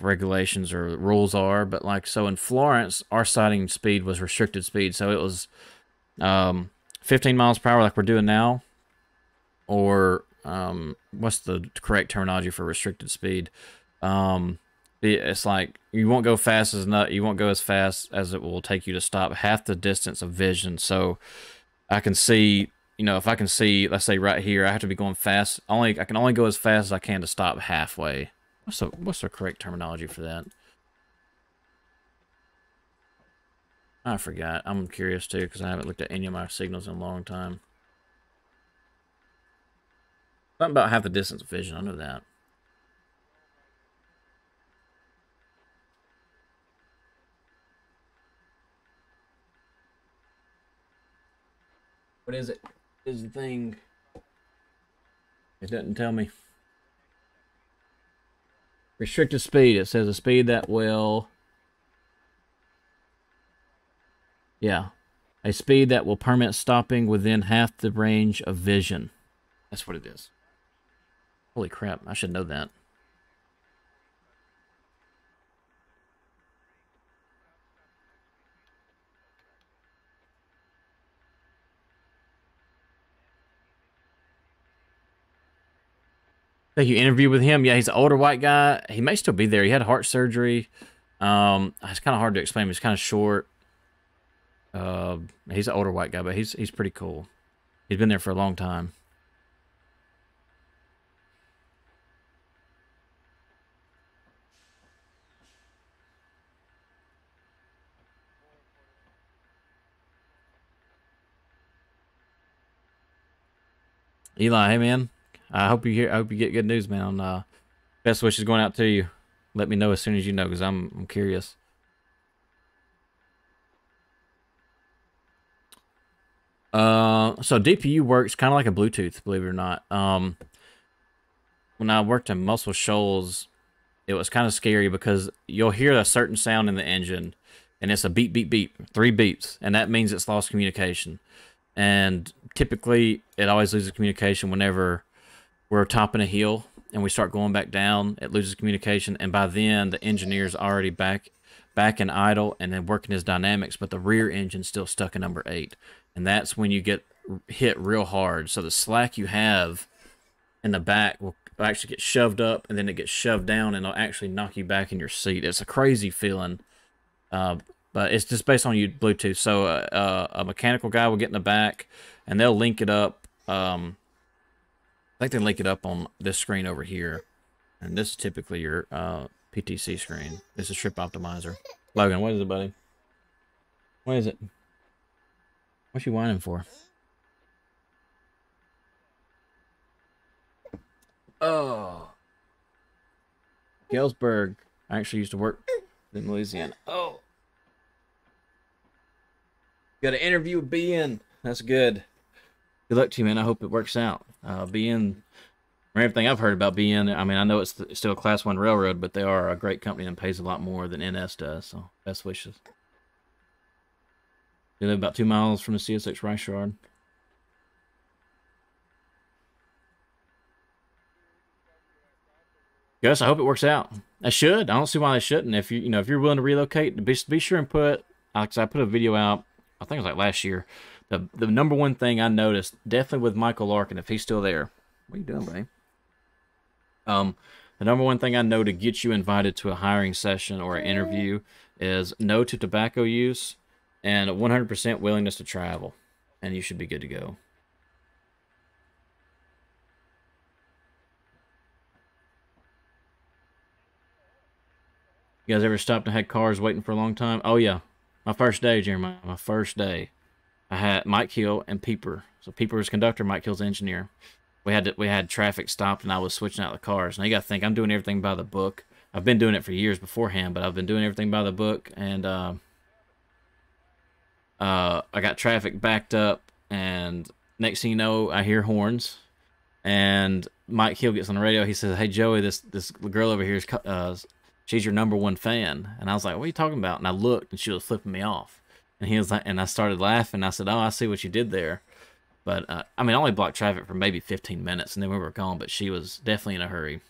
regulations or rules are. But like, so in Florence, our siding speed was restricted speed, so it was 15 miles per hour like we're doing now, or what's the correct terminology for restricted speed? It's like you won't go fast as it will take you to stop half the distance of vision. So I can see, if I can see, let's say right here, I have to be going fast. I can only go as fast as I can to stop halfway. What's the correct terminology for that? I forgot. I'm curious too because I haven't looked at any of my signals in a long time. Something about half the distance of vision. I know that. What is it? Is the thing? It doesn't tell me. Restricted speed. It says a speed that will. Yeah. A speed that will permit stopping within half the range of vision. That's what it is. Holy crap. I should know that. think you interviewed with him. Yeah, he's an older white guy. He may still be there. He had heart surgery. It's kind of hard to explain. He's kind of short. Uh, he's an older white guy, but he's pretty cool. He's been there for a long time. Eli, hey man, I hope you hear. I hope you get good news, man. Best wishes going out to you. Let me know as soon as you know, because I'm curious. So DPU works kind of like a Bluetooth, believe it or not. When I worked in Muscle Shoals, it was kind of scary because you'll hear a certain sound in the engine, and it's a beep, beep, beep, 3 beeps, and that means it's lost communication. And typically, it always loses communication whenever we're topping a hill and we start going back down. It loses communication, and by then the engineer's already back in idle and then working his dynamics, but the rear engine's still stuck in number 8, and that's when you get hit real hard. So the slack you have in the back will actually get shoved up, and then it gets shoved down, and it'll actually knock you back in your seat. It's a crazy feeling, but it's just based on you Bluetooth. So a mechanical guy will get in the back, and they'll link it up. I think they link it up on this screen over here, and this is typically your PTC screen. This is Trip Optimizer. Logan, what is it, buddy? What is it? What you whining for? Oh, Galesburg. I actually used to work in Louisiana. Oh, got an interview with BN. That's good. Good luck to you, man. I hope it works out. BN, from everything I've heard about BN, I mean, I know it's still a Class 1 railroad, but they are a great company and pays a lot more than NS does. So, best wishes. They live about 2 miles from the CSX Rice Yard. Gus, I hope it works out. I should. I don't see why they shouldn't. If if you're willing to relocate, be sure and put. I put a video out. I think it was like last year. The number one thing I noticed, definitely with Michael Larkin, if he's still there. What are you doing, buddy? The number one thing I know to get you invited to a hiring session or an interview is no to tobacco use and 100% willingness to travel, and you should be good to go. You guys ever stopped and had cars waiting for a long time? Oh yeah, my first day, Jeremiah. My first day, I had Mike Hill and Peeper. So Peeper was conductor, Mike Hill's engineer. We had traffic stopped, and I was switching out the cars. Now you got to think I'm doing everything by the book. I've been doing it for years beforehand, but I've been doing everything by the book, and I got traffic backed up, and next thing you know, I hear horns, and Mike Hill gets on the radio. He says, "Hey Joey, this girl over here is she's your number one fan." And I was like, "What are you talking about?" And I looked, and she was flipping me off. And he was like, and I started laughing. I said, "Oh, I see what you did there." But I mean, I only blocked traffic for maybe 15 minutes, and then we were gone. But she was definitely in a hurry.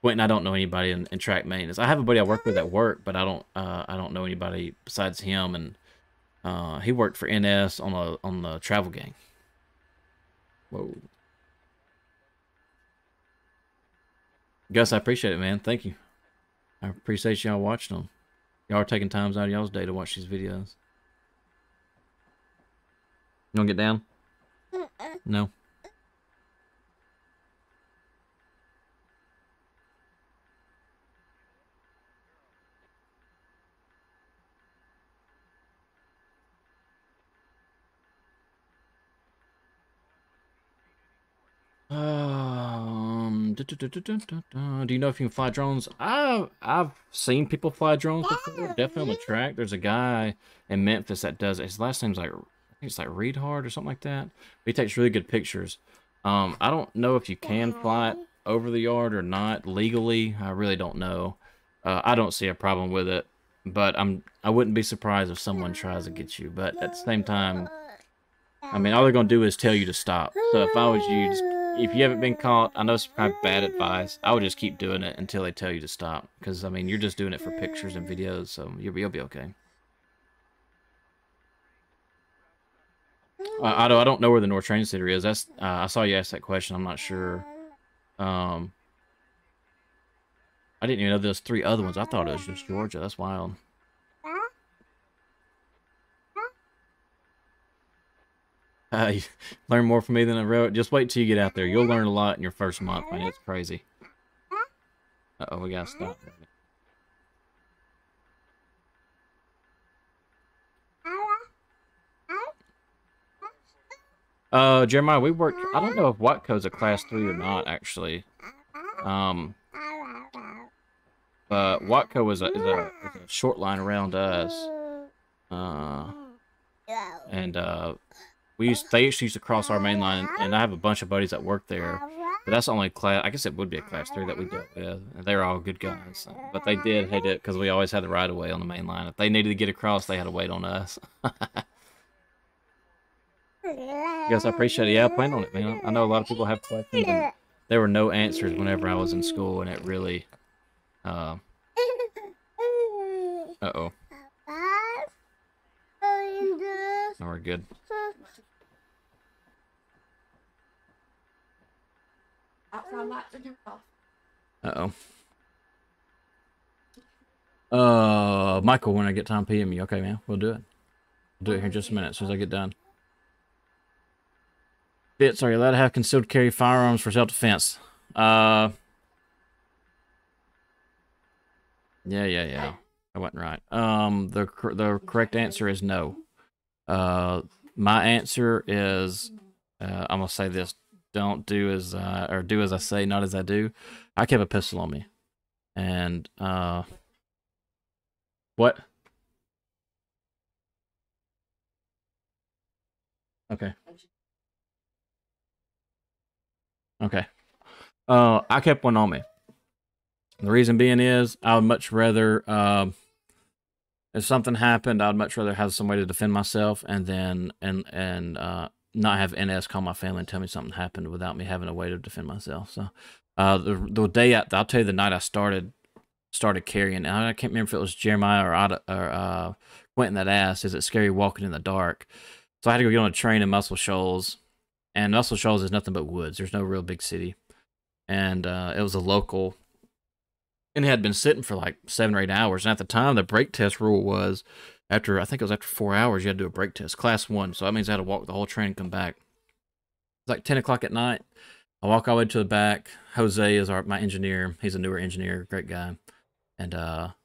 Quentin, I don't know anybody in track maintenance. I have a buddy I work with at work, but I don't know anybody besides him. And he worked for NS on the travel gang. Whoa. Gus, I appreciate it, man. Thank you. I appreciate y'all watching them. Y'all are taking times out of y'all's day to watch these videos. You want to get down? No. Do you know if you can fly drones? I've seen people fly drones before. Definitely on the track. There's a guy in Memphis that does it. His last name's like, I think it's like Reedhard or something like that. But he takes really good pictures. I don't know if you can fly it over the yard or not legally. I really don't know. I don't see a problem with it, but I wouldn't be surprised if someone tries to get you. But at the same time, I mean, all they're gonna do is tell you to stop. So if I was you, if you haven't been caught, I know it's kind of bad advice. I would just keep doing it until they tell you to stop. Because I mean, you're just doing it for pictures and videos, so you'll be okay. Otto, I don't know where the North Train Center is. That's I saw you ask that question. I'm not sure. Um, I didn't even know there was 3 other ones. I thought it was just Georgia. That's wild. You learn more from me than I wrote. Just wait till you get out there. You'll learn a lot in your first month, man. It's crazy. Uh-oh, we gotta stop. Jeremiah, we worked. I don't know if Watco's a class 3 or not, actually. Um, but Watco is a short line around us. Uh, and they used to cross our main line, and I have a bunch of buddies that work there. But that's the only class. I guess it would be a class 3 that we dealt with. And they were all good guys, but they did hate it because we always had the right of way on the main line. If they needed to get across, they had to wait on us. Yes, I appreciate it. Yeah, I plan on it, man. I know a lot of people have questions, and there were no answers whenever I was in school, and it really. Uh oh. No, we're good. Uh oh. Michael, when I get time, PM you. Okay, man. We'll do it. We'll do it here in just a minute as soon as I get done. Fitz, are you allowed to have concealed carry firearms for self-defense? Yeah. I wasn't right. The correct answer is no. My answer is, I'm gonna say this: don't do as or do as I say, not as I do. I kept a pistol on me, and what? Okay. Okay. I kept one on me. The reason being is I would much rather, if something happened, I'd much rather have somebody to defend myself, and then not have NS call my family and tell me something happened without me having a way to defend myself. So, the day I'll tell you the night I started carrying. I can't remember if it was Jeremiah or Quentin that asked, "Is it scary walking in the dark?" So I had to go get on a train in Muscle Shoals, and Muscle Shoals is nothing but woods. There's no real big city, and it was a local. And it had been sitting for like 7 or 8 hours. And at the time, the brake test rule was I think it was after 4 hours, you had to do a brake test, class 1. So that means I had to walk the whole train and come back. It's like 10 o'clock at night. I walk all the way to the back. Jose is my engineer. He's a newer engineer, great guy. And I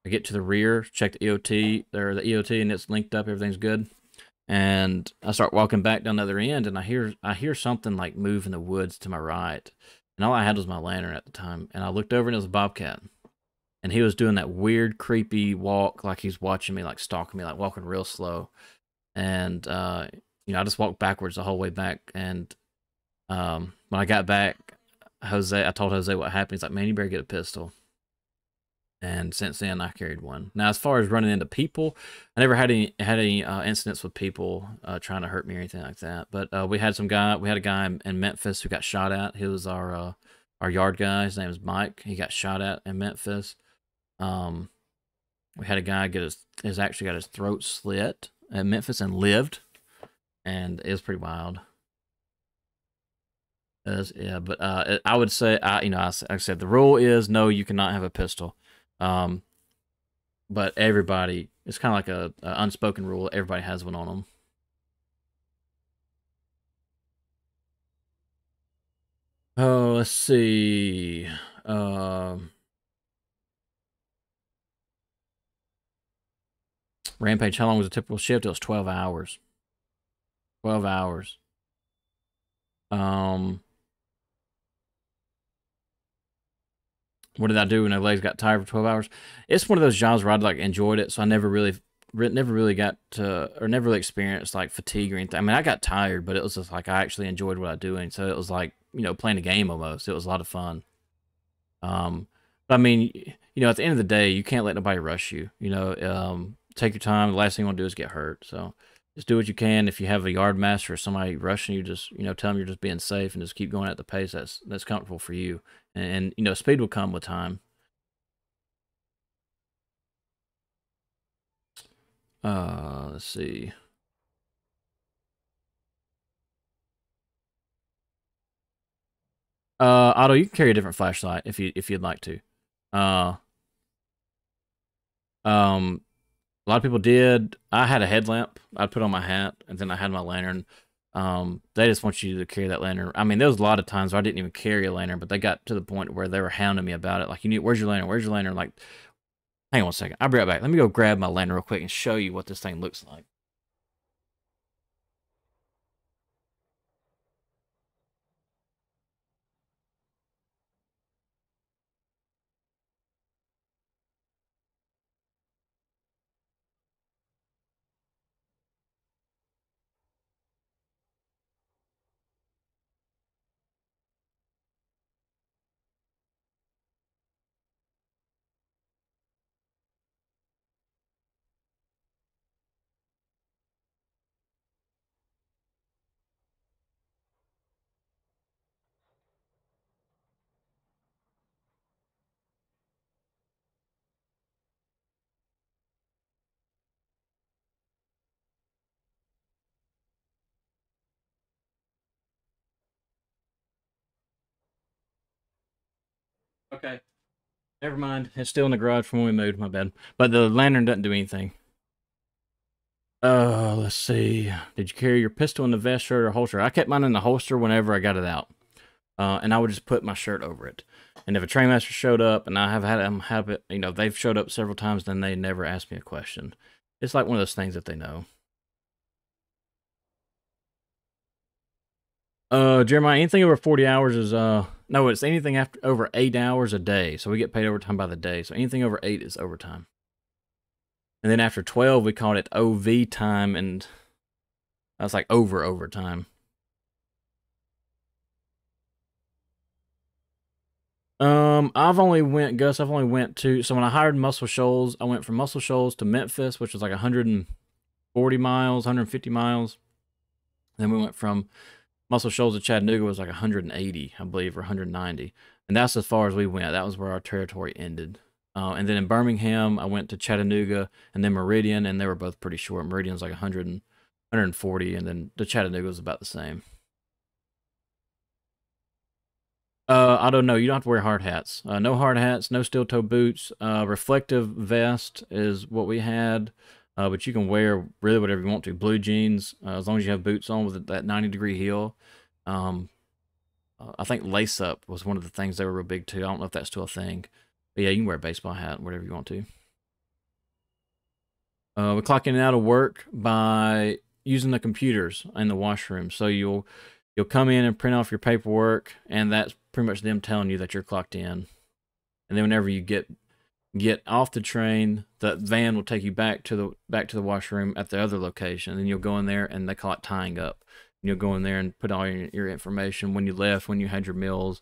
get to the rear, check the EOT, and it's linked up, everything's good. And I start walking back down the other end, and I hear something like move in the woods to my right. And all I had was my lantern at the time. And I looked over, and it was a bobcat. And he was doing that weird, creepy walk, like he's watching me, like stalking me, like walking real slow. And, I just walked backwards the whole way back. And when I got back, I told Jose what happened. He's like, "Man, you better get a pistol." And since then, I carried one. Now, as far as running into people, I never had any incidents with people trying to hurt me or anything like that. But we had a guy in Memphis who got shot at. He was our yard guy. His name is Mike. He got shot at in Memphis. We had a guy actually got his throat slit at Memphis and lived, and it was pretty wild. Yeah, but I would say, like I said, the rule is no, you cannot have a pistol. But everybody, it's kind of like a unspoken rule. Everybody has one on them. Oh, let's see. Rampage, how long was a typical shift? It was 12 hours. 12 hours. What did I do when my legs got tired for 12 hours? It's one of those jobs where I'd like enjoyed it, so I never really got to, or never really experienced like fatigue or anything. I mean, I got tired, but it was just like I actually enjoyed what I was doing. So it was like, playing a game almost. It was a lot of fun. But I mean, at the end of the day, you can't let nobody rush you. Take your time. The last thing you want to do is get hurt. So just do what you can. If you have a yard master or somebody rushing you, just tell them you're just being safe and just keep going at the pace that's comfortable for you. And speed will come with time. Let's see. Otto, you can carry a different flashlight if you'd like to. Uh, um, a lot of people did. I had a headlamp I'd put on my hat, and then I had my lantern. They just want you to carry that lantern. I mean, there was a lot of times where I didn't even carry a lantern, but they got to the point where they were hounding me about it. Like, you need, where's your lantern? Where's your lantern? Like, hang on one second. I'll be right back. Let me go grab my lantern real quick and show you what this thing looks like. Okay. Never mind. It's still in the garage from when we moved. My bad. But the lantern doesn't do anything. Let's see. Did you carry your pistol in the vest, shirt, or holster? I kept mine in the holster whenever I got it out. And I would just put my shirt over it. And if a trainmaster showed up, and I have had them have it, you know, they've showed up several times, then they never asked me a question. It's like one of those things that they know. Jeremiah, anything over 40 hours is, no, it's anything after over 8 hours a day. So we get paid overtime by the day. So anything over 8 is overtime. And then after 12, we called it OV time, and that's like overtime. I've only went to, so when I hired Muscle Shoals, I went from Muscle Shoals to Memphis, which was like 140 miles, 150 miles. Then we went from Muscle Shoals to Chattanooga was like 180, I believe, or 190. And that's as far as we went. That was where our territory ended. And then in Birmingham, I went to Chattanooga and then Meridian, and they were both pretty short. Meridian's like 140, and then the Chattanooga was about the same. I don't know. You don't have to wear hard hats. No hard hats, no steel toe boots. Reflective vest is what we had, but you can wear really whatever you want to. Blue jeans, as long as you have boots on with that 90-degree heel. I think lace up was one of the things they were real big too. I don't know if that's still a thing. But yeah, you can wear a baseball hat, whatever you want to. We clock in and out of work by using the computers in the washroom. So you'll come in and print off your paperwork, and that's pretty much them telling you that you're clocked in. And then whenever you get off the train, the van will take you back to the washroom at the other location. And then you'll go in there, and they call it tying up. And you'll go in there and put all your information, when you left, when you had your meal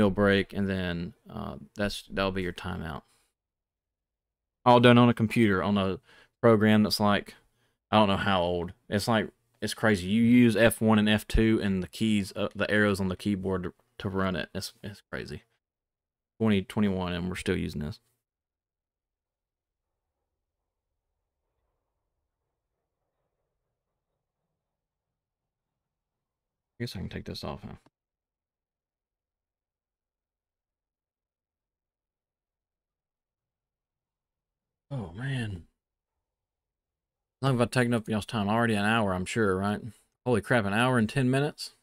break, and then that'll be your timeout. All done on a computer, on a program that's like, I don't know how old. It's crazy. You use F1 and F2 and the keys, the arrows on the keyboard to run it. It's crazy. 2021, and we're still using this. I guess I can take this off, huh? Oh man. Long have I taken up y'all's time? Already an hour, I'm sure, right? Holy crap, an hour and 10 minutes?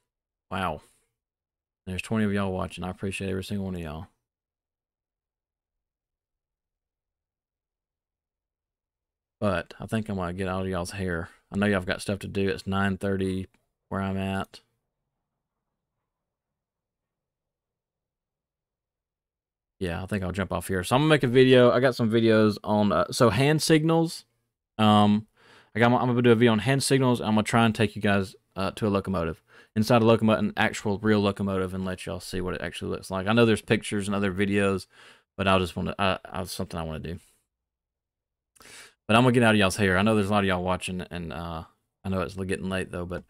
Wow. There's 20 of y'all watching. I appreciate every single one of y'all. But I think I'm gonna get out of y'all's hair. I know y'all got stuff to do. It's 9:30 where I'm at. Yeah, I think I'll jump off here. So I'm gonna make a video. I got some videos on so hand signals. I'm gonna do a video on hand signals. I'm gonna try and take you guys to a locomotive, inside a locomotive, an actual real locomotive, and let y'all see what it actually looks like. I know there's pictures and other videos, but I just want to. I something I want to do. But I'm gonna get out of y'all's hair. I know there's a lot of y'all watching, and I know it's getting late though. But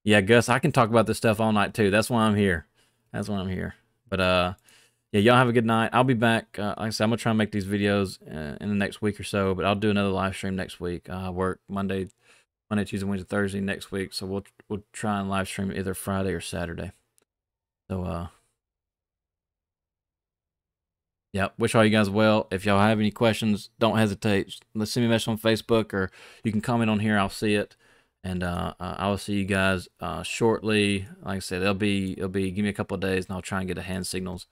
yeah, Gus, I can talk about this stuff all night too. That's why I'm here. That's why I'm here. But yeah, y'all have a good night. I'll be back. Like I said, I'm gonna try and make these videos in the next week or so. But I'll do another live stream next week. I work Monday, Tuesday, Wednesday, Thursday next week. So we'll try and live stream either Friday or Saturday. So yeah, wish all you guys well. If y'all have any questions, don't hesitate. Let's send me a message on Facebook, or you can comment on here. I'll see it, and I will see you guys shortly. Like I said, it'll be give me a couple of days, and I'll try and get a hand signals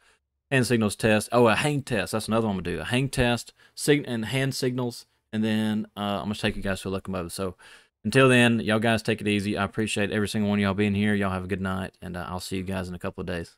test. Oh, a hang test. That's another one I'm gonna do. A hang test, and hand signals, and then I'm gonna take you guys to a locomotive. So until then, y'all guys take it easy. I appreciate every single one of y'all being here. Y'all have a good night, and I'll see you guys in a couple of days.